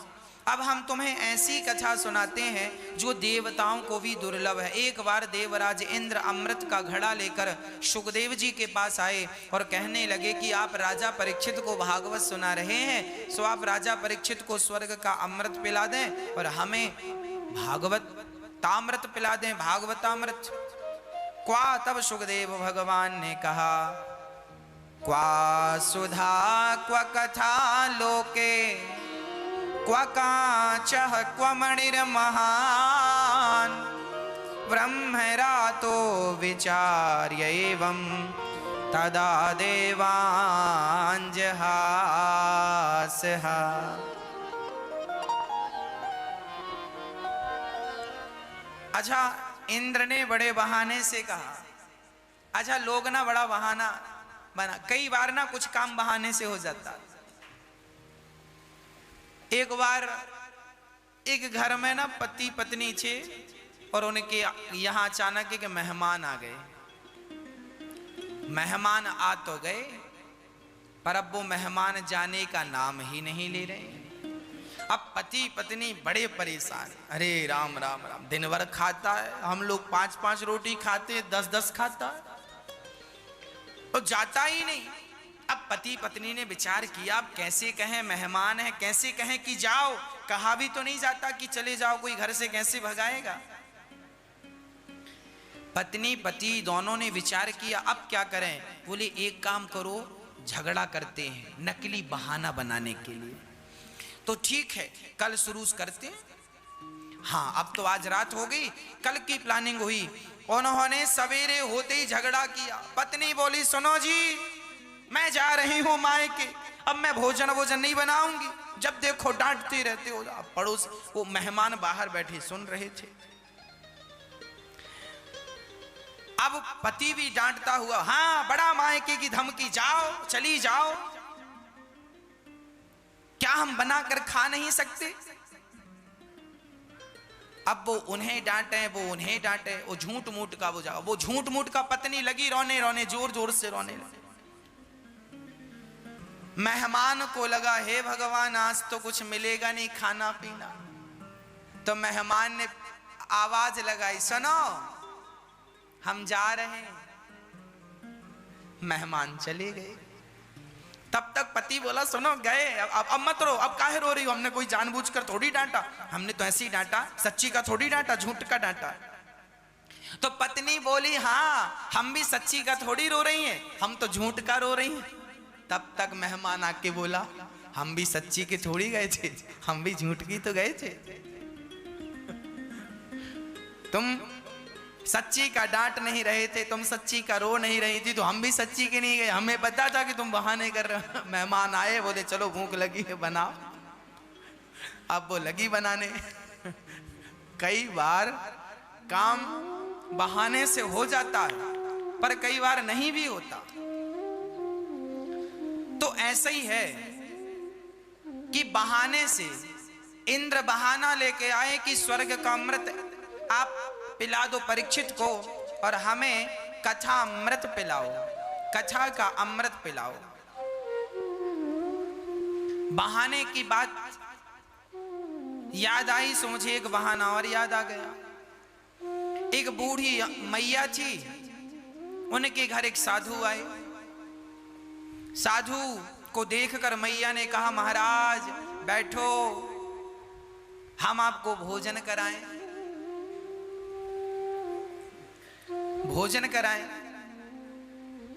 अब हम तुम्हें ऐसी कथा सुनाते हैं जो देवताओं को भी दुर्लभ है। एक बार देवराज इंद्र अमृत का घड़ा लेकर सुखदेव जी के पास आए और कहने लगे कि आप राजा परीक्षित को भागवत सुना रहे हैं, सो आप राजा परीक्षित को स्वर्ग का अमृत पिला दें और हमें भागवतामृत पिला दें, भागवतामृत। क्वा, तब सुखदेव भगवान ने कहा, क्वा सुधा क्व कथा लोके, क्व काचः क्व मणिर्महान, ब्रह्मरातो विचार्य एवं तदा देवांजहासः। अच्छा, इंद्र ने बड़े बहाने से कहा। अच्छा, लोग ना बड़ा बहाना बना, कई बार ना कुछ काम बहाने से हो जाता। एक बार एक घर में ना पति पत्नी थे और उनके यहाँ अचानक एक मेहमान आ गए। मेहमान आ तो गए पर अब वो मेहमान जाने का नाम ही नहीं ले रहे। अब पति पत्नी बड़े परेशान। अरे राम राम राम, दिन भर खाता है, हम लोग 5-5 रोटी खाते हैं, 10-10 खाता है तो जाता ही नहीं। अब पति पत्नी ने विचार किया अब कैसे कहें, मेहमान है, कैसे कहें कि जाओ, कहा भी तो नहीं जाता कि चले जाओ, कोई घर से कैसे भगाएगा। पत्नी पति दोनों ने विचार किया अब क्या करें। बोले एक काम करो, झगड़ा करते हैं नकली बहाना बनाने के लिए। तो ठीक है कल शुरू करते हैं। हाँ अब तो आज रात हो गई, कल की प्लानिंग हुई। उन्होंने सवेरे होते ही झगड़ा किया। पत्नी बोली सुनो जी, मैं जा रही हूं मायके, अब मैं भोजन नहीं बनाऊंगी, जब देखो डांटते रहते हो। पड़ोस वो मेहमान बाहर बैठे सुन रहे थे। अब पति भी डांटता हुआ, हाँ बड़ा मायके की धमकी, जाओ चली जाओ, क्या हम बनाकर खा नहीं सकते। अब वो उन्हें डांटे, वो उन्हें डांटे, वो झूठ मूठ का वो झूठ मूठ का पत्नी लगी रोने जोर जोर से रोने लगी। मेहमान को लगा हे भगवान आज तो कुछ मिलेगा नहीं खाना पीना। तो मेहमान ने आवाज लगाई सुनो हम जा रहे हैं। मेहमान चले गए। तब तक पति बोला सुनो गए, अब मत रो, अब काहे रो रही हो, हमने कोई जानबूझकर थोड़ी डांटा, हमने तो ऐसे ही डांटा, सच्ची का थोड़ी डांटा, झूठ का डांटा। तो पत्नी बोली हाँ हम भी सच्ची का थोड़ी रो रही हैं, हम तो झूठ का रो रही हैं। तब तक मेहमान आके बोला हम भी सच्ची के थोड़ी गए थे, हम भी झूठ की तो गए थे। तुम सच्ची का डांट नहीं रहे थे, तुम सच्ची का रो नहीं रही थी, तो हम भी सच्ची के नहीं गए, हमें पता था कि तुम बहाने कर रहे हो। मेहमान आए बोले चलो भूख लगी है बनाओ। अब वो लगी बनाने। कई बार काम बहाने से हो जाता है पर कई बार नहीं भी होता। तो ऐसा ही है कि बहाने से इंद्र बहाना लेके आए कि स्वर्ग का अमृत आप पिला दो परीक्षित को और हमें कथा अमृत पिलाओ, कथा का अमृत पिलाओ। बहाने की बात याद आई सो मुझे एक बहाना और याद आ गया। एक बूढ़ी मैया थी, उनके घर एक साधु आए। साधु को देखकर मैया ने कहा महाराज बैठो हम आपको भोजन कराएं, भोजन कराएं।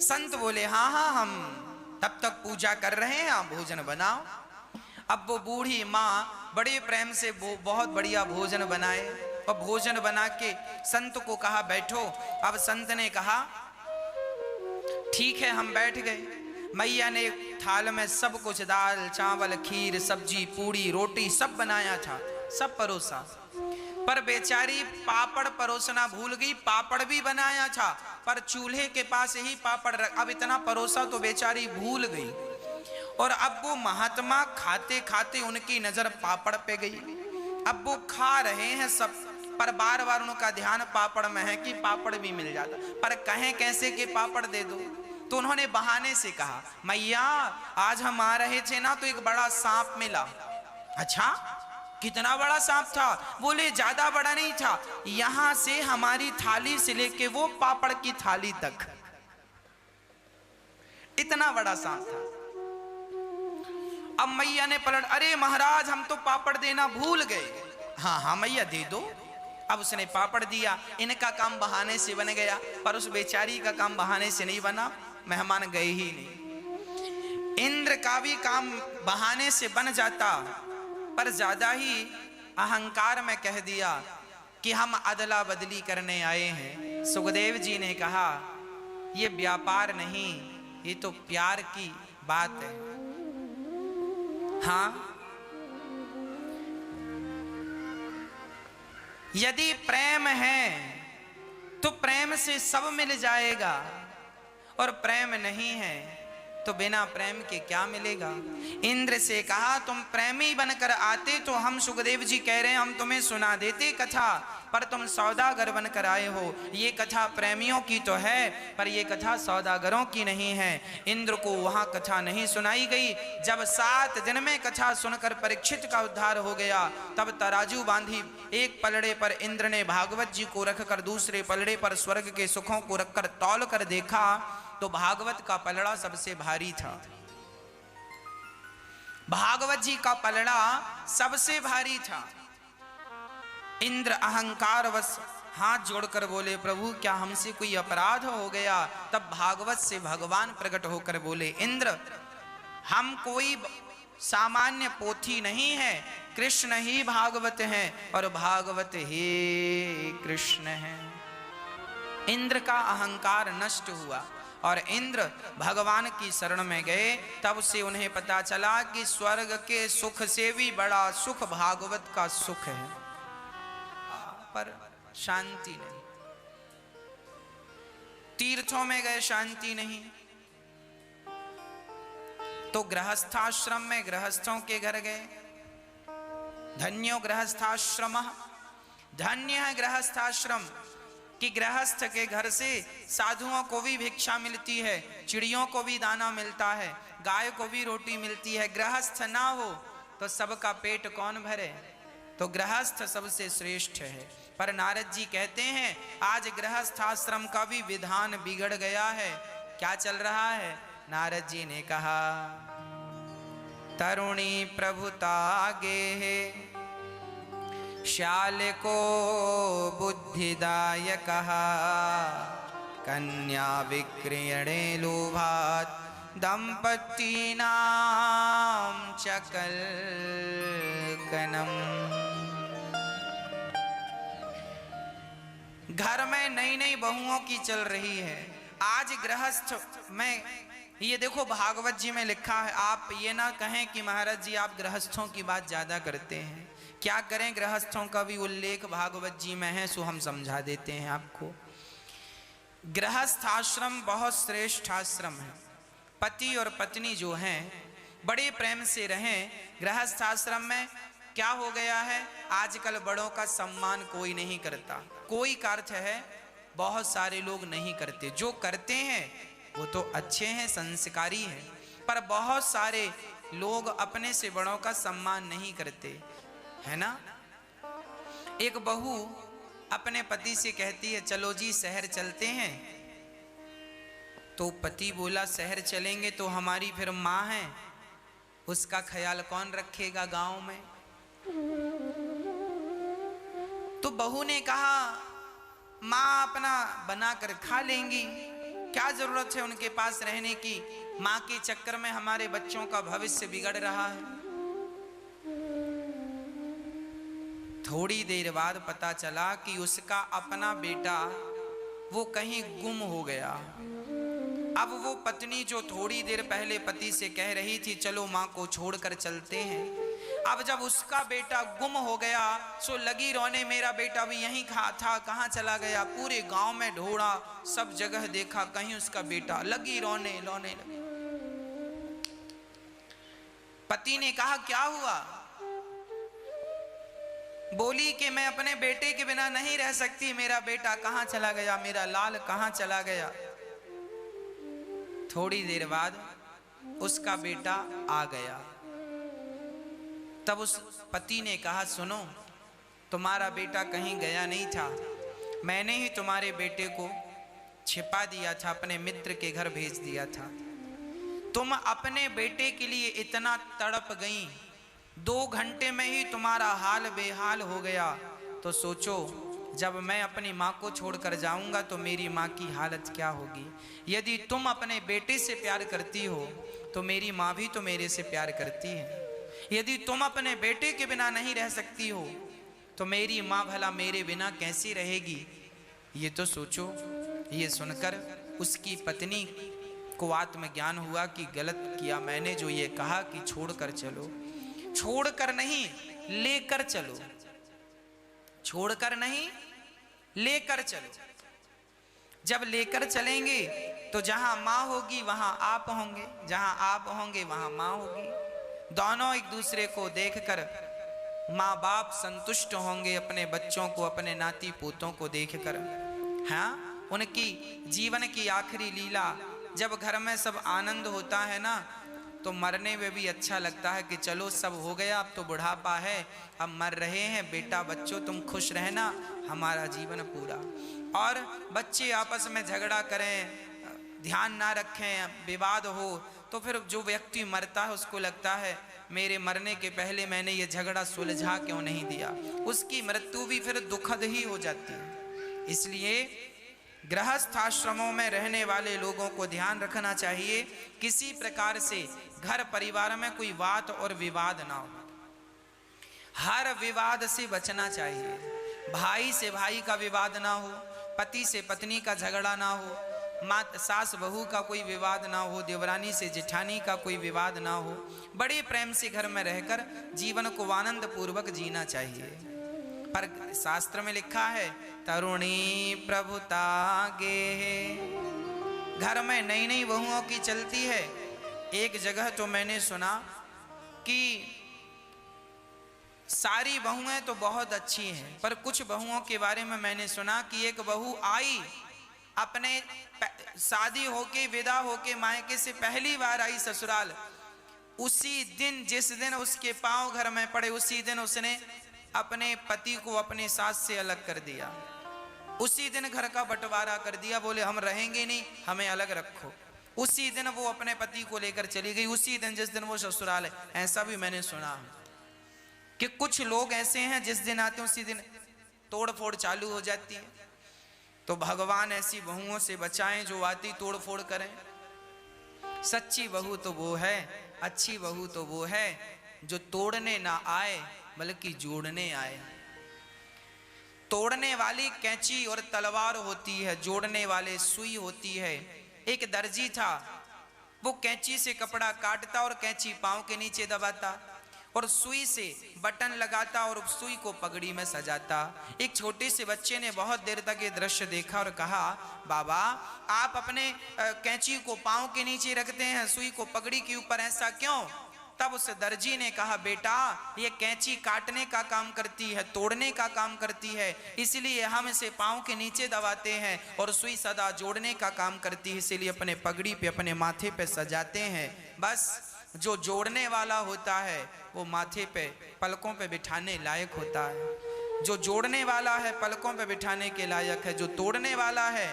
संत बोले हाँ हाँ हम तब तक पूजा कर रहे हैं, आप भोजन बनाओ। अब वो बूढ़ी माँ बड़े प्रेम से वो बहुत बढ़िया भोजन बनाए और भोजन बना के संत को कहा बैठो। अब संत ने कहा ठीक है हम बैठ गए। मैया ने थाल में सब कुछ दाल चावल खीर सब्जी पूड़ी रोटी सब बनाया था, सब परोसा, पर बेचारी पापड़ परोसना भूल गई। पापड़ भी बनाया था पर चूल्हे के पास ही पापड़ अब इतना परोसा तो बेचारी भूल गई। और अब वो महात्मा खाते खाते उनकी नजर पापड़ पे गई। अब वो खा रहे हैं सब पर बार बार उनका ध्यान पापड़ में है कि पापड़ भी मिल जाता, पर कहें कैसे कि पापड़ दे दो। तो उन्होंने बहाने से कहा मैया आज हम आ रहे थे ना तो एक बड़ा सांप मिला। अच्छा कितना बड़ा सांप था? बोले ज्यादा बड़ा नहीं था, यहां से हमारी थाली से लेके वो पापड़ की थाली तक इतना बड़ा सांप था। अब मैया ने पलट अरे महाराज हम तो पापड़ देना भूल गए। हाँ हाँ मैया दे दो। अब उसने पापड़ दिया। इनका काम बहाने से बन गया पर उस बेचारी का काम बहाने से नहीं बना, मेहमान गए ही नहीं। इंद्र का भी काम बहाने से बन जाता पर ज्यादा ही अहंकार में कह दिया कि हम अदला बदली करने आए हैं। सुखदेव जी ने कहा ये व्यापार नहीं, ये तो प्यार की बात है। हाँ यदि प्रेम है तो प्रेम से सब मिल जाएगा और प्रेम नहीं है तो बिना प्रेम के क्या मिलेगा। इंद्र से कहा तुम प्रेमी बनकर आते तो हम, सुखदेव जी कह रहे हैं, हम तुम्हें सुना देते कथा, पर तुम सौदागर बनकर आए हो। ये कथा प्रेमियों की तो है, पर ये कथा सौदागरों की नहीं है। इंद्र को वहां कथा नहीं सुनाई गई। जब 7 दिन में कथा सुनकर परीक्षित का उद्धार हो गया, तब तराजू बांधी एक पलड़े पर इंद्र ने भागवत जी को रखकर दूसरे पलड़े पर स्वर्ग के सुखों को रखकर तौल कर देखा, तो भागवत का पलड़ा सबसे भारी था। भागवत जी का पलड़ा सबसे भारी था। इंद्र अहंकारवश हाथ जोड़कर बोले, प्रभु क्या हमसे कोई अपराध हो गया। तब भागवत से भगवान प्रकट होकर बोले, इंद्र हम कोई सामान्य पोथी नहीं है, कृष्ण ही भागवत हैं और भागवत ही कृष्ण है। इंद्र का अहंकार नष्ट हुआ और इंद्र भगवान की शरण में गए। तब से उन्हें पता चला कि स्वर्ग के सुख से भी बड़ा सुख भागवत का सुख है, पर शांति नहीं। तीर्थों में गए, शांति नहीं, तो गृहस्थाश्रम में गृहस्थों के घर गए। धन्यो गृहस्थाश्रम, धन्य है गृहस्थाश्रम कि गृहस्थ के घर से साधुओं को भी भिक्षा मिलती है, चिड़ियों को भी दाना मिलता है, गाय को भी रोटी मिलती है। गृहस्थ ना हो तो सबका पेट कौन भरे, तो गृहस्थ सबसे श्रेष्ठ है। पर नारद जी कहते हैं आज गृहस्थ आश्रम का भी विधान बिगड़ गया है। क्या चल रहा है? नारद जी ने कहा, तरुणी प्रभुता गे है श्याल को बुद्धिदायक, कन्या विक्रयणे लोभात दंपती नाम चकल कनम। घर में नई नई बहुओं की चल रही है। आज गृहस्थ में ये देखो भागवत जी में लिखा है, आप ये ना कहें कि महाराज जी आप गृहस्थों की बात ज्यादा करते हैं। क्या करें, गृहस्थों का भी उल्लेख भागवत जी में है, सो हम समझा देते हैं आपको। गृहस्थ आश्रम बहुत श्रेष्ठ आश्रम है। पति और पत्नी जो हैं बड़े प्रेम से रहें। गृहस्थ आश्रम में क्या हो गया है, आजकल बड़ों का सम्मान कोई नहीं करता। कोई का अर्थ है बहुत सारे लोग नहीं करते, जो करते हैं वो तो अच्छे हैं, संस्कारी हैं, पर बहुत सारे लोग अपने से बड़ों का सम्मान नहीं करते, है ना। एक बहू अपने पति से कहती है चलो जी शहर चलते हैं, तो पति बोला शहर चलेंगे तो हमारी फिर माँ है, उसका ख्याल कौन रखेगा गांव में। तो बहू ने कहा माँ अपना बनाकर खा लेंगी, क्या जरूरत है उनके पास रहने की, माँ के चक्कर में हमारे बच्चों का भविष्य बिगड़ रहा है। थोड़ी देर बाद पता चला कि उसका अपना बेटा वो कहीं गुम हो गया। अब वो पत्नी जो थोड़ी देर पहले पति से कह रही थी चलो माँ को छोड़कर चलते हैं, अब जब उसका बेटा गुम हो गया सो लगी रोने, मेरा बेटा भी यहीं था, कहाँ चला गया। पूरे गांव में ढूंढा, सब जगह देखा, कहीं उसका बेटा। लगी रोने लगी। पति ने कहा क्या हुआ? बोली कि मैं अपने बेटे के बिना नहीं रह सकती, मेरा बेटा कहाँ चला गया, मेरा लाल कहाँ चला गया। थोड़ी देर बाद उसका बेटा आ गया। तब उस पति ने कहा सुनो, तुम्हारा बेटा कहीं गया नहीं था, मैंने ही तुम्हारे बेटे को छिपा दिया था, अपने मित्र के घर भेज दिया था। तुम अपने बेटे के लिए इतना तड़प गई, 2 घंटे में ही तुम्हारा हाल बेहाल हो गया। तो सोचो जब मैं अपनी माँ को छोड़कर जाऊंगा तो मेरी माँ की हालत क्या होगी। यदि तुम अपने बेटे से प्यार करती हो तो मेरी माँ भी तो मेरे से प्यार करती है। यदि तुम अपने बेटे के बिना नहीं रह सकती हो तो मेरी माँ भला मेरे बिना कैसी रहेगी, ये तो सोचो। ये सुनकर उसकी पत्नी को आत्मज्ञान हुआ कि गलत किया मैंने, जो ये कहा कि छोड़कर चलो। छोड़कर नहीं, लेकर चलो। छोड़कर नहीं, लेकर चलो। जब लेकर चलेंगे तो जहां माँ होगी वहां आप होंगे, जहां आप होंगे वहां माँ होगी। दोनों एक दूसरे को देखकर माँ बाप संतुष्ट होंगे अपने बच्चों को, अपने नाती पोतों को देखकर। हाँ, उनकी जीवन की आखिरी लीला, जब घर में सब आनंद होता है ना, तो मरने में भी अच्छा लगता है कि चलो सब हो गया, अब तो बुढ़ापा है, अब मर रहे हैं, बेटा बच्चों तुम खुश रहना, हमारा जीवन पूरा। और बच्चे आपस में झगड़ा करें, ध्यान ना रखें, विवाद हो, तो फिर जो व्यक्ति मरता है उसको लगता है मेरे मरने के पहले मैंने ये झगड़ा सुलझा क्यों नहीं दिया। उसकी मृत्यु भी फिर दुखद ही हो जाती है। इसलिए गृहस्थ आश्रमों में रहने वाले लोगों को ध्यान रखना चाहिए किसी प्रकार से घर परिवार में कोई बात और विवाद ना हो। हर विवाद से बचना चाहिए। भाई से भाई का विवाद ना हो, पति से पत्नी का झगड़ा ना हो, सास बहू का कोई विवाद ना हो, देवरानी से जेठानी का कोई विवाद ना हो। बड़े प्रेम से घर में रहकर जीवन को आनंद पूर्वक जीना चाहिए। पर शास्त्र में लिखा है तरुणी प्रभुता गे। घर में नई नई बहुओं की चलती है। एक जगह तो मैंने सुना कि सारी बहुएं तो बहुत अच्छी हैं, पर कुछ बहुओं के बारे में मैंने सुना कि एक बहू आई, अपने शादी होके विदा होके मायके से पहली बार आई ससुराल। उसी दिन, जिस दिन उसके पांव घर में पड़े, उसी दिन उसने अपने पति को अपने सास से अलग कर दिया। उसी दिन घर का बंटवारा कर दिया, बोले हम रहेंगे नहीं, हमें अलग रखो। उसी दिन वो अपने पति को लेकर चली गई, उसी दिन जिस दिन वो ससुराल है। ऐसा भी मैंने सुना कि कुछ लोग ऐसे हैं जिस दिन आते हैं उसी दिन तोड़ फोड़ चालू हो जाती है। तो भगवान ऐसी बहुओं से बचाएं जो आती तोड़ फोड़ करें। सच्ची बहू तो वो है, अच्छी बहू तो वो है जो तोड़ने ना आए बल्कि जोड़ने आए। तोड़ने वाली कैंची और तलवार होती है, जोड़ने वाले सुई होती है। एक दर्जी था, वो कैंची से कपड़ा काटता और कैंची पांव के नीचे दबाता और सुई से बटन लगाता और सुई को पगड़ी में सजाता। एक छोटे से बच्चे ने बहुत देर तक ये दृश्य देखा और कहा, बाबा आप अपने कैंची को पांव के नीचे रखते हैं, सुई को पगड़ी के ऊपर, ऐसा क्यों? तब उस दर्जी ने कहा, बेटा ये कैंची काटने का काम करती है, तोड़ने का काम करती है, इसलिए हम इसे पांव के नीचे दबाते हैं, और सुई सदा जोड़ने का काम करती है, इसीलिए अपने पगड़ी पे, अपने माथे पे सजाते हैं। बस जो जोड़ने वाला होता है वो माथे पे, पलकों पे बिठाने लायक होता है। जो जोड़ने वाला है पलकों पे बिठाने के लायक है, जो तोड़ने वाला है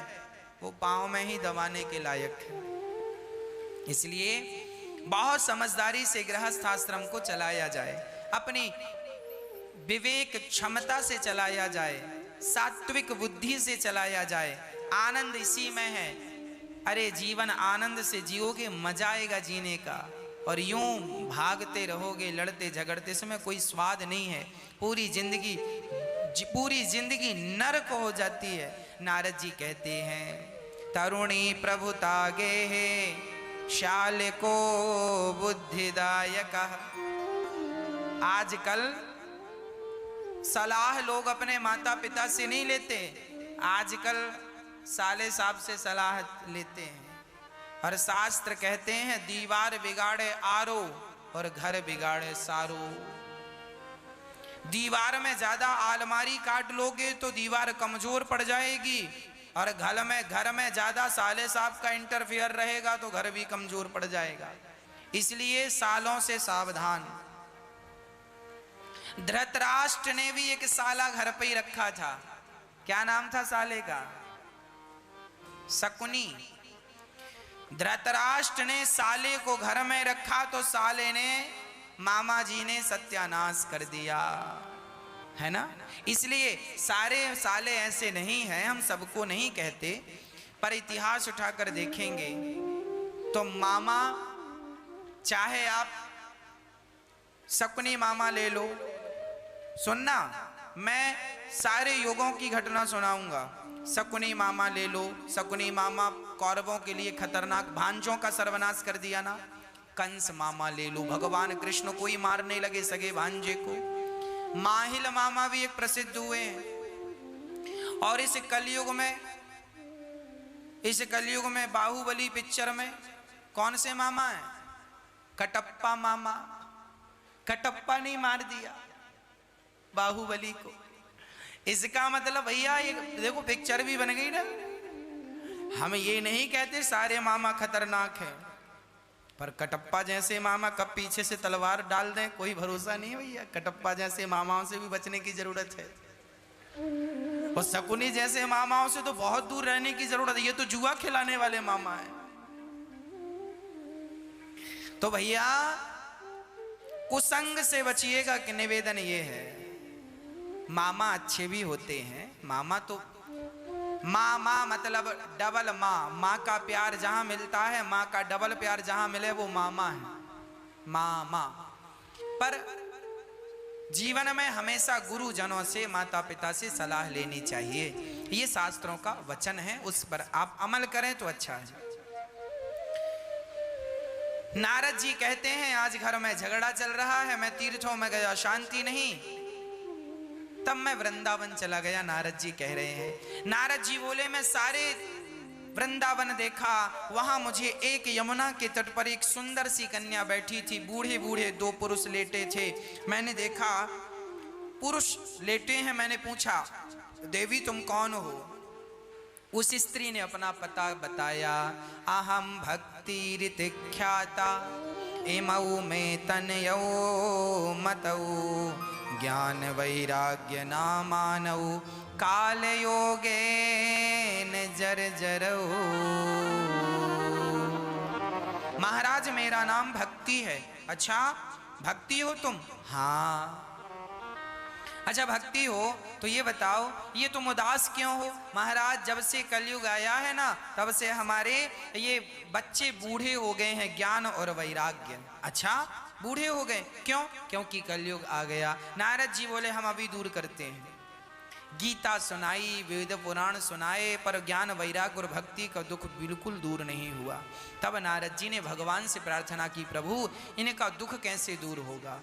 वो पांव में ही दबाने के लायक है। इसलिए बहुत समझदारी से गृहस्थ आश्रम को चलाया जाए, अपनी विवेक क्षमता से चलाया जाए, सात्विक बुद्धि से चलाया जाए। आनंद इसी में है। अरे जीवन आनंद से जियोगे, मजा आएगा जीने का। और यूं भागते रहोगे, लड़ते झगड़ते, इसमें कोई स्वाद नहीं है। पूरी जिंदगी नरक हो जाती है। नारद जी कहते हैं तरुणी प्रभुता गे है शाल को बुद्धिदायक। आजकल सलाह लोग अपने माता पिता से नहीं लेते, आजकल साले साहब से सलाह लेते हैं। और शास्त्र कहते हैं दीवार बिगाड़े आरो और घर बिगाड़े सारो। दीवार में ज्यादा आलमारी काट लोगे तो दीवार कमजोर पड़ जाएगी, और घर में ज्यादा साले साहब का इंटरफेयर रहेगा तो घर भी कमजोर पड़ जाएगा। इसलिए सालों से सावधान। धृतराष्ट्र ने भी एक साला घर पे ही रखा था। क्या नाम था साले का? शकुनी। धृतराष्ट्र ने साले को घर में रखा तो साले ने, मामा जी ने सत्यानाश कर दिया, है ना। इसलिए सारे साले ऐसे नहीं हैं, हम सबको नहीं कहते, पर इतिहास उठाकर देखेंगे तो मामा, चाहे आप शकुनी मामा ले लो, सुनना मैं सारे युगों की घटना सुनाऊंगा। शकुनी मामा ले लो। शकुनी मामा कौरवों के लिए खतरनाक, भांजों का सर्वनाश कर दिया ना। कंस मामा ले लो, भगवान कृष्ण को ही मारने लगे सगे भांजे को। माहिल मामा भी एक प्रसिद्ध हुए हैं। और इस कलयुग में इस कलयुग में बाहुबली पिक्चर में कौन से मामा है? कटप्पा मामा। कटप्पा नहीं मार दिया बाहुबली को। इसका मतलब भैया ये देखो पिक्चर भी बन गई ना। हम ये नहीं कहते सारे मामा खतरनाक हैं, पर कटप्पा जैसे मामा कब पीछे से तलवार डाल दें कोई भरोसा नहीं भैया। कटप्पा जैसे मामाओं से भी बचने की जरूरत है, और शकुनी जैसे मामाओं से तो बहुत दूर रहने की जरूरत है। ये तो जुआ खिलाने वाले मामा हैं। तो भैया कुसंग से बचिएगा कि निवेदन ये है, मामा अच्छे भी होते हैं। मामा तो मामा मतलब डबल माँ, माँ का प्यार जहां मिलता है, माँ का डबल प्यार जहां मिले वो मामा है, मामा। पर जीवन में हमेशा गुरुजनों से, माता पिता से सलाह लेनी चाहिए। ये शास्त्रों का वचन है, उस पर आप अमल करें तो अच्छा है। नारद जी कहते हैं आज घर में झगड़ा चल रहा है, मैं तीर्थों में गया शांति नहीं, तब मैं वृंदावन चला गया। नारद जी कह रहे हैं, नारद जी बोले मैं सारे वृंदावन देखा, वहां मुझे एक यमुना के तट पर एक सुंदर सी कन्या बैठी थी, बूढ़े बूढ़े दो पुरुष लेटे थे। मैंने देखा पुरुष लेटे हैं, मैंने पूछा देवी तुम कौन हो? उस स्त्री ने अपना पता बताया, अहम भक्ति ऋतिख्याता एमऊ में तनयो मतऊ ज्ञान वैराग्य नामानऊ काल योगे न जर्जरऊ। महाराज मेरा नाम भक्ति है। अच्छा भक्ति हो तुम? हाँ। अच्छा भक्ति हो तो ये बताओ ये तुम उदास क्यों हो? महाराज जब से कलयुग आया है ना, तब से हमारे ये बच्चे बूढ़े हो गए हैं, ज्ञान और वैराग्य। अच्छा बूढ़े हो गए क्यों? क्योंकि कलयुग आ गया। नारद जी बोले हम अभी दूर करते हैं। गीता सुनाई, वेद पुराण सुनाए, पर ज्ञान वैराग्य और भक्ति का दुख बिल्कुल दूर नहीं हुआ। तब नारद जी ने भगवान से प्रार्थना की, प्रभु इनका दुख कैसे दूर होगा?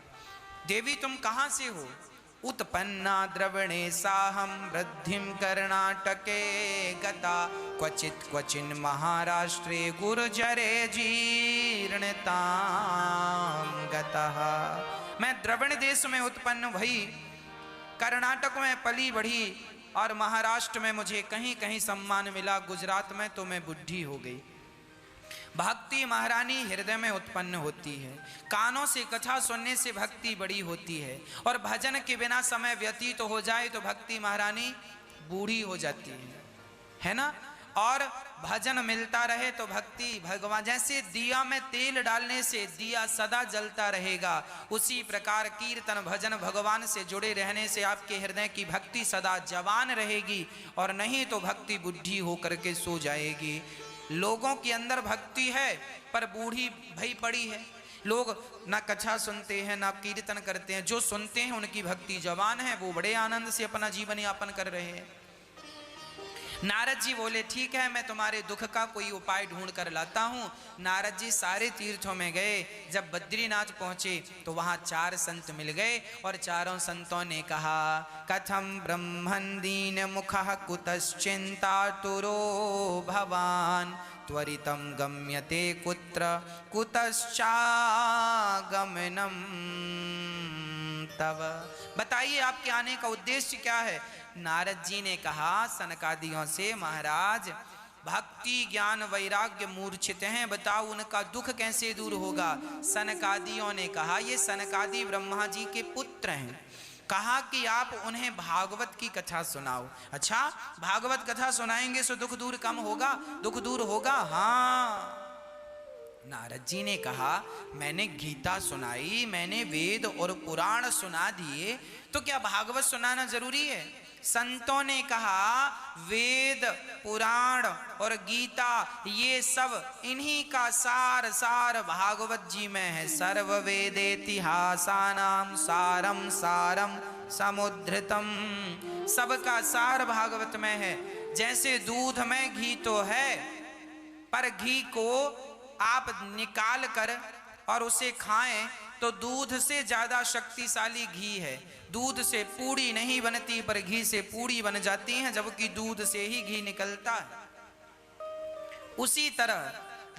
देवी तुम कहाँ से हो? उत्पन्ना द्रवणे साहम वृद्धिम कर्णाटके गता क्वचित क्वचिन महाराष्ट्रे गुर्जरे जीर्णतां गतः। मैं द्रवण देश में उत्पन्न भई, कर्नाटक में पली बढ़ी, और महाराष्ट्र में मुझे कहीं कहीं सम्मान मिला, गुजरात में तो मैं बुढ़ी हो गई। भक्ति महारानी हृदय में उत्पन्न होती है, कानों से कथा सुनने से भक्ति बड़ी होती है, और भजन के बिना समय व्यतीत तो हो जाए तो भक्ति महारानी बूढ़ी हो जाती है ना। और भजन मिलता रहे तो भक्ति भगवान, जैसे दिया में तेल डालने से दिया सदा जलता रहेगा, उसी प्रकार कीर्तन भजन भगवान से जुड़े रहने से आपके हृदय की भक्ति सदा जवान रहेगी, और नहीं तो भक्ति बुढ़ी होकर के सो जाएगी। लोगों के अंदर भक्ति है पर बूढ़ी भई पड़ी है। लोग ना कथा सुनते हैं ना कीर्तन करते हैं, जो सुनते हैं उनकी भक्ति जवान है, वो बड़े आनंद से अपना जीवन यापन कर रहे हैं। नारद जी बोले ठीक है मैं तुम्हारे दुख का कोई उपाय ढूंढ कर लाता हूँ। नारद जी सारे तीर्थों में गए। जब बद्रीनाथ पहुँचे तो वहाँ 4 संत मिल गए, और चारों संतों ने कहा कथम ब्रह्मन् दीन मुखः कुतश्चिन्तातुरो भवान् त्वरितं गम्यते कुत्र कुतश्चागमनम् तव। बताइए आपके आने का उद्देश्य क्या है? नारद जी ने कहा सनकादियों से, महाराज भक्ति ज्ञान वैराग्य मूर्छित हैं, बताओ उनका दुख कैसे दूर होगा? सनकादियों ने कहा ये सनकादि ब्रह्मा जी के पुत्र हैं, कहा कि आप उन्हें भागवत की कथा सुनाओ। अच्छा भागवत कथा सुनाएंगे तो दुख दूर कम होगा, दुख दूर होगा? हाँ। नारद जी ने कहा मैंने गीता सुनाई, मैंने वेद और पुराण सुना दिए, तो क्या भागवत सुनाना जरूरी है? संतों ने कहा वेद पुराण और गीता ये सब इन्हीं का सार सार भागवत जी में है। सर्व वेदेतिहासानां सारम सारम समुद्धृतम, सबका सार भागवत में है। जैसे दूध में घी तो है, पर घी को आप निकाल कर और उसे खाएं तो दूध से ज्यादा शक्तिशाली घी है। दूध से पूड़ी नहीं बनती पर घी से पूड़ी बन जाती है, जबकि दूध से ही घी निकलता है। उसी तरह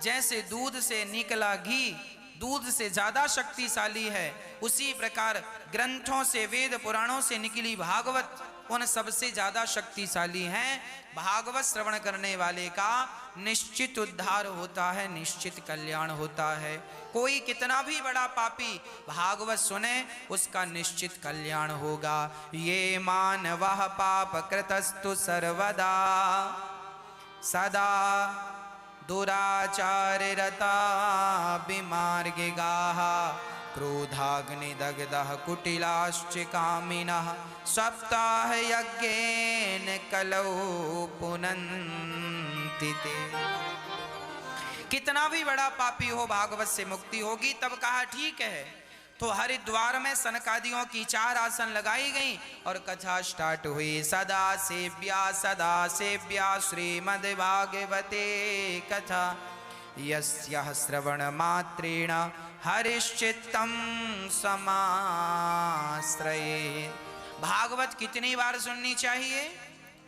जैसे दूध से निकला घी दूध से ज्यादा शक्तिशाली है, उसी प्रकार ग्रंथों से, वेद पुराणों से निकली भागवत उन सबसे ज्यादा शक्तिशाली हैं। भागवत श्रवण करने वाले का निश्चित उद्धार होता है, निश्चित कल्याण होता है। कोई कितना भी बड़ा पापी भागवत सुने उसका निश्चित कल्याण होगा। ये मानवः पाप कृतस्तु सर्वदा सदा दुराचाररता विमार्गिगाः क्रोधाग्निदग्धः कुटिलाश्च कामिनः सप्ताह यज्ञेन कलौ पुनन्ति ते। कितना भी बड़ा पापी हो भागवत से मुक्ति होगी। तब कहा ठीक है, तो हरिद्वार में सनकादियों की 4 आसन लगाई गई और कथा स्टार्ट हुई। सदा सेव्या श्रीमद्भागवते कथा यस्याः श्रवण मात्रेण हरिश्चित्तं समाश्रये। भागवत कितनी बार सुननी चाहिए?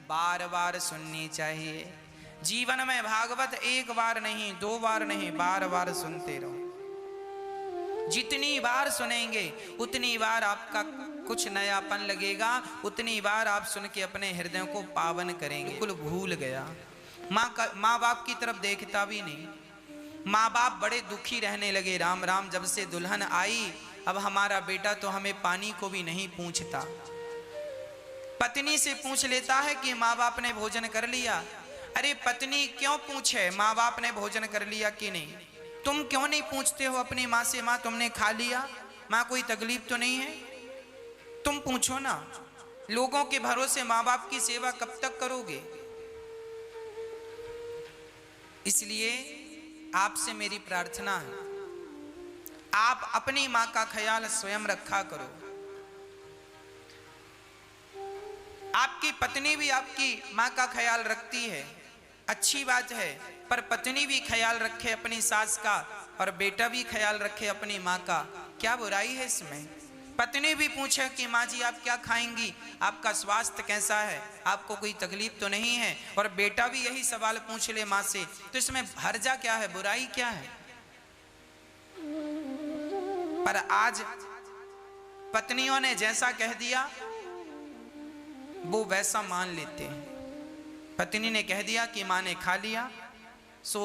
बार बार सुननी चाहिए। जीवन में भागवत 1 बार नहीं, 2 बार नहीं, बार बार सुनते रहो। जितनी बार सुनेंगे उतनी बार आपका कुछ नयापन लगेगा, उतनी बार आप सुन के अपने हृदय को पावन करेंगे। बिल्कुल भूल गया, माँ बाप की तरफ देखता भी नहीं। माँ बाप बड़े दुखी रहने लगे। राम राम, जब से दुल्हन आई अब हमारा बेटा तो हमें पानी को भी नहीं पूछता। पत्नी से पूछ लेता है कि माँ बाप ने भोजन कर लिया। अरे पत्नी क्यों पूछे माँ बाप ने भोजन कर लिया कि नहीं? तुम क्यों नहीं पूछते हो अपनी माँ से, माँ तुमने खा लिया, माँ कोई तकलीफ तो नहीं है? तुम पूछो ना। लोगों के भरोसे माँ बाप की सेवा कब तक करोगे? इसलिए आपसे मेरी प्रार्थना है, आप अपनी माँ का ख्याल स्वयं रखा करो। आपकी पत्नी भी आपकी माँ का ख्याल रखती है, अच्छी बात है, पर पत्नी भी ख्याल रखे अपनी सास का और बेटा भी ख्याल रखे अपनी माँ का। क्या बुराई है इसमें? पत्नी भी पूछे कि माँ जी आप क्या खाएंगी, आपका स्वास्थ्य कैसा है, आपको कोई तकलीफ तो नहीं है, और बेटा भी यही सवाल पूछ ले माँ से, तो इसमें हर्जा क्या है, बुराई क्या है? पर आज पत्नियों ने जैसा कह दिया वो वैसा मान लेते हैं। पत्नी ने कह दिया कि माँ ने खा लिया, सो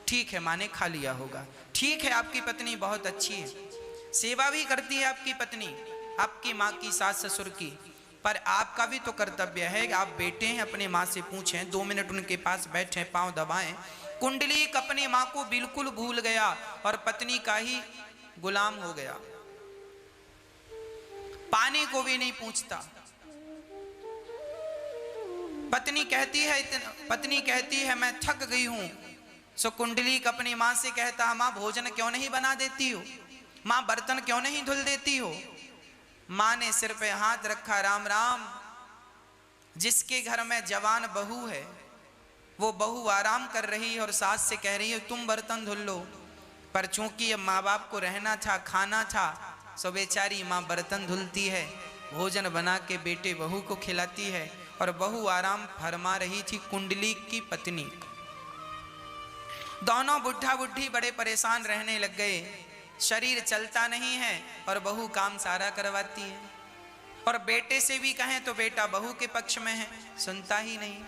ठीक है, माँ ने खा लिया होगा। ठीक है, आपकी पत्नी बहुत अच्छी है, सेवा भी करती है आपकी पत्नी, आपकी माँ की, सास ससुर की, पर आपका भी तो कर्तव्य है कि आप बेटे हैं, अपने माँ से पूछें, 2 मिनट उनके पास बैठें, पांव दबाएं। कुंडलीक अपनी माँ को बिल्कुल भूल गया और पत्नी का ही गुलाम हो गया, पानी को भी नहीं पूछता। पत्नी कहती है मैं थक गई हूं। सो कुंडलीक अपनी माँ से कहता, माँ भोजन क्यों नहीं बना देती हो, माँ बर्तन क्यों नहीं धुल देती हो? माँ ने सिर पे हाथ रखा, राम राम, जिसके घर में जवान बहू है वो बहू आराम कर रही है और सास से कह रही है तुम बर्तन धुल लो, पर चूंकि अब माँ बाप को रहना था, खाना था, सो बेचारी माँ बर्तन धुलती है, भोजन बना के बेटे बहू को खिलाती है, और बहू आराम फरमा रही थी। कुंडलीक की पत्नी, दोनों बुढ़ा बुढ़ी बड़े परेशान रहने लग गए। शरीर चलता नहीं है और बहू काम सारा करवाती है, और बेटे से भी कहें तो बेटा बहू के पक्ष में है, सुनता ही नहीं।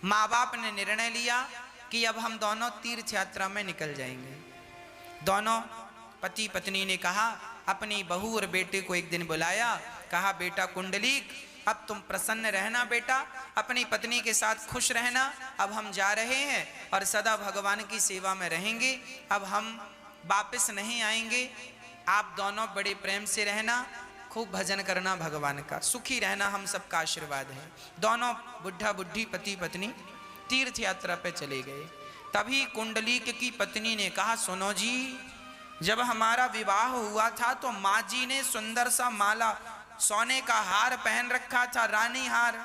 माँ बाप ने निर्णय लिया कि अब हम दोनों तीर्थ यात्रा में निकल जाएंगे। दोनों पति पत्नी ने कहा, अपनी बहू और बेटे को एक दिन बुलाया, कहा बेटा कुंडलीक अब तुम प्रसन्न रहना बेटा, अपनी पत्नी के साथ खुश रहना, अब हम जा रहे हैं और सदा भगवान की सेवा में रहेंगे, अब हम वापस नहीं आएंगे, आप दोनों बड़े प्रेम से रहना, खूब भजन करना भगवान का, सुखी रहना, हम सबका आशीर्वाद है। दोनों बुढ़ा बुढ़ी पति पत्नी तीर्थ यात्रा पे चले गए। तभी कुंडलीक की पत्नी ने कहा, सुनो जी, जब हमारा विवाह हुआ था तो माँ जी ने सुंदर सा माला, सोने का हार पहन रखा था, रानी हार,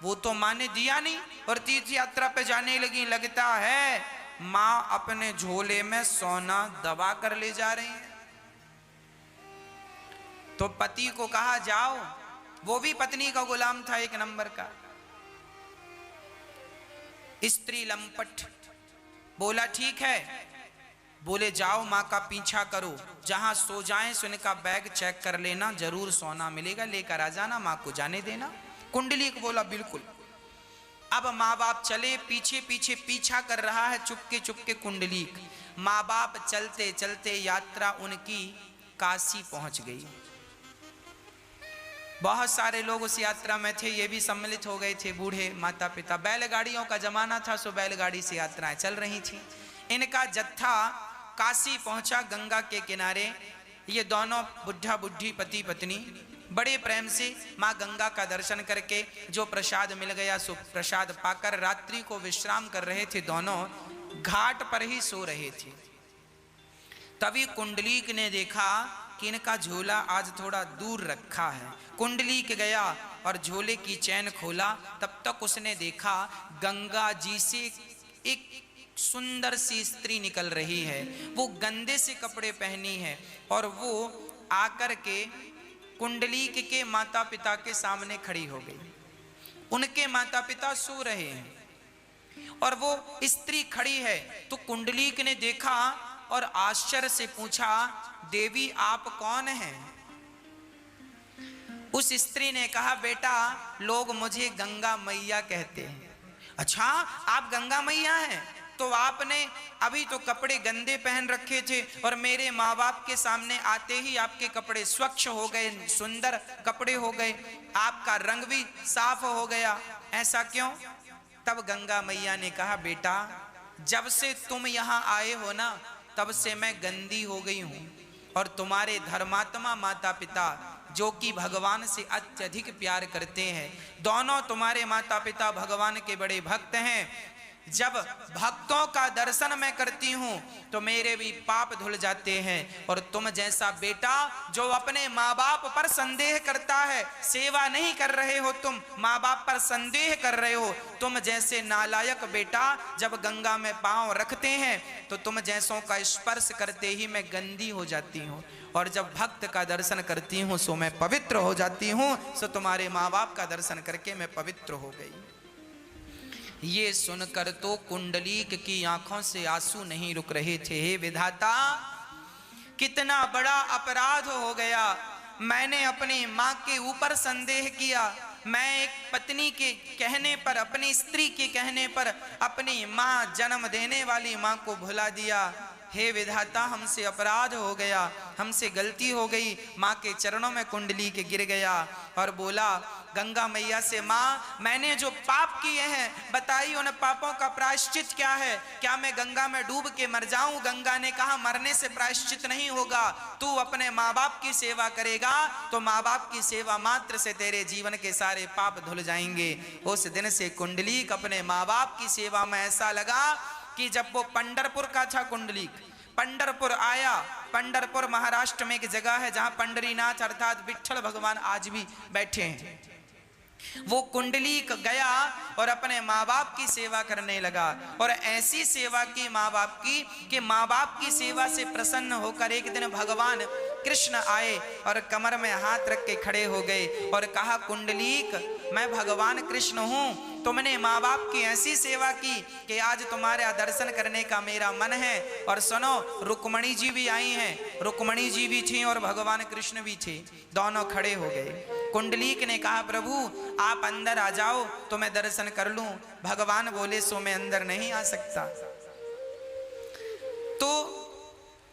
वो तो माँ ने दिया नहीं और तीर्थ यात्रा पे जाने लगी। लगता है माँ अपने झोले में सोना दबा कर ले जा रही है। तो पति को कहा जाओ, वो भी पत्नी का गुलाम था एक नंबर का। स्त्री लंपट। बोला ठीक है। बोले जाओ माँ का पीछा करो, जहां सो जाएं सो उनका बैग चेक कर लेना, जरूर सोना मिलेगा, लेकर आ जाना, माँ को जाने देना। कुंडली को बोला बिल्कुल। अब माँ बाप चले, पीछे पीछे पीछा कर रहा है चुपके चुपके कुंडली। माँ बाप चलते चलते यात्रा उनकी काशी पहुंच गई। बहुत सारे लोग उस यात्रा में थे, ये भी सम्मिलित हो गए थे, बूढ़े माता पिता। बैलगाड़ियों का जमाना था, सो बैलगाड़ी से यात्राएं चल रही थी। इनका जत्था काशी पहुंचा, गंगा के किनारे। ये दोनों बुढ़ा बुढ़ी पति पत्नी बड़े प्रेम से माँ गंगा का दर्शन करके जो प्रसाद मिल गया सो प्रसाद पाकर रात्रि को विश्राम कर रहे थे। दोनों घाट पर ही सो रहे थे। तभी कुंडलीक ने देखा कि इनका झोला आज थोड़ा दूर रखा है। कुंडलीक गया और झोले की चैन खोला। तब तक उसने देखा गंगा जी से एक सुंदर सी स्त्री निकल रही है। वो गंदे से कपड़े पहनी है और वो आकर के कुंडलीक के माता पिता के सामने खड़ी हो गई। उनके माता पिता सो रहे हैं और वो स्त्री खड़ी है। तो कुंडलीक ने देखा और आश्चर्य से पूछा, देवी आप कौन हैं? उस स्त्री ने कहा, बेटा लोग मुझे गंगा मैया कहते हैं। अच्छा आप गंगा मैया हैं? तो आपने अभी तो कपड़े गंदे पहन रखे थे और मेरे माँ बाप के सामने आते ही आपके कपड़े स्वच्छ हो गए, सुंदर कपड़े हो गए, आपका रंग भी साफ हो गया, ऐसा क्यों? तब गंगा मैया ने कहा, बेटा जब से तुम यहाँ आए हो ना, तब से मैं गंदी हो गई हूँ और तुम्हारे धर्मात्मा माता पिता जो कि भगवान से अत्यधिक प्यार करते हैं, दोनों तुम्हारे माता पिता भगवान के बड़े भक्त हैं। जब भक्तों का दर्शन मैं करती हूँ तो मेरे भी पाप धुल जाते हैं। और तुम जैसा बेटा जो अपने माँ बाप पर संदेह करता है, सेवा नहीं कर रहे हो, तुम माँ बाप पर संदेह कर रहे हो। तुम जैसे नालायक बेटा जब गंगा में पांव रखते हैं तो तुम जैसों का स्पर्श करते ही मैं गंदी हो जाती हूँ, और जब भक्त का दर्शन करती हूँ सो मैं पवित्र हो जाती हूँ। सो तुम्हारे माँ बाप का दर्शन करके मैं पवित्र हो गई। ये सुनकर तो कुंडलीक की आंखों से आंसू नहीं रुक रहे थे। हे विधाता, कितना बड़ा अपराध हो गया। मैंने अपनी माँ के ऊपर संदेह किया। मैं एक पत्नी के कहने पर, अपनी स्त्री के कहने पर अपनी माँ, जन्म देने वाली माँ को भुला दिया। हे विधाता, हमसे अपराध हो गया, हमसे गलती हो गई। माँ के चरणों में कुंडलीक गिर गया और बोला गंगा मैया से, माँ मैंने जो पाप किए हैं बताइए, उन पापों का प्रायश्चित क्या है? क्या मैं गंगा में डूब के मर जाऊं? गंगा ने कहा, मरने से प्रायश्चित नहीं होगा। तू अपने माँ बाप की सेवा करेगा तो माँ बाप की सेवा मात्र से तेरे जीवन के सारे पाप धुल जाएंगे। उस दिन से कुंडलीक अपने माँ बाप की सेवा में ऐसा लगा कि जब वो पंढरपुर का था, कुंडलीक पंढरपुर आया। पंढरपुर महाराष्ट्र में एक जगह है जहां पंडरीनाथ अर्थात विठ्ठल भगवान आज भी बैठे हैं। वो कुंडलीक गया और अपने माँ बाप की सेवा करने लगा, और ऐसी सेवा की माँ बाप की कि माँ बाप की सेवा से प्रसन्न होकर एक दिन भगवान कृष्ण आए और कमर में हाथ रख के खड़े हो गए और कहा, कुंडलीक मैं भगवान कृष्ण हूँ। तुमने माँ बाप की ऐसी सेवा की कि आज तुम्हारा दर्शन करने का मेरा मन है। और सुनो, रुक्मणी जी भी आई हैं। रुक्मणी जी भी थी और भगवान कृष्ण भी थे, दोनों खड़े हो गए। कुंडलीक ने कहा, प्रभु आप अंदर आ जाओ तो मैं दर्शन कर लूं। भगवान बोले, सो मैं अंदर नहीं आ सकता। तो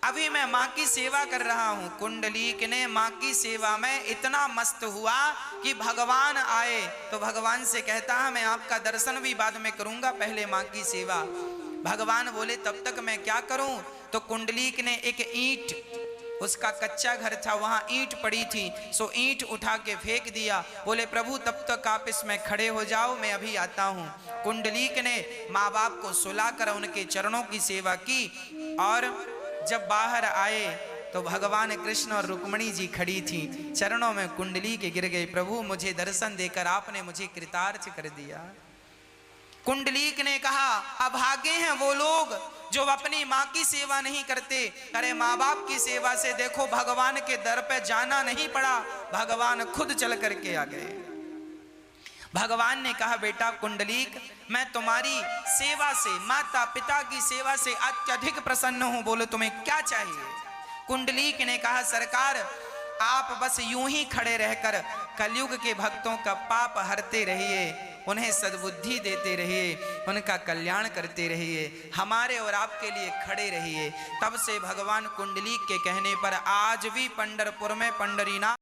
अभी मैं माँ की सेवा कर रहा हूं। कुंडलीक ने माँ की सेवा में इतना मस्त हुआ कि भगवान आए तो भगवान से कहता है, मैं आपका दर्शन भी बाद में करूंगा, पहले माँ की सेवा। भगवान बोले, तब तक मैं क्या करूं? तो कुंडलीक ने एक ईंट, उसका कच्चा घर था, वहां ईंट पड़ी थी, सो ईंट उठा के फेंक दिया। बोले, प्रभु तब तक आप इसमें खड़े हो जाओ, मैं अभी आता हूं। कुंडलीक ने माँ बाप को सुलाकर उनके चरणों की सेवा की, और जब बाहर आए तो भगवान कृष्ण और रुक्मणी जी खड़ी थी, चरणों में कुंडलीक गिर गई। प्रभु मुझे दर्शन देकर आपने मुझे कृतार्थ कर दिया। कुंडलीक ने कहा, अभागे हैं वो लोग जो अपनी माँ की सेवा नहीं करते। अरे माँ बाप की सेवा से देखो भगवान के दर पे जाना नहीं पड़ा, भगवान खुद चल करके आ गए। भगवान ने कहा बेटा कुंडलीक, मैं तुम्हारी सेवा से, माता पिता की सेवा से अत्यधिक प्रसन्न हूं, बोलो तुम्हें क्या चाहिए। कुंडलीक ने कहा सरकार, आप बस यूं ही खड़े रहकर कलयुग के भक्तों का पाप हरते रहिए, उन्हें सद्बुद्धि देते रहिए, उनका कल्याण करते रहिए, हमारे और आपके लिए खड़े रहिए। तब से भगवान कुंडलीक के कहने पर आज भी पंढरपुर में पंडरीनाथ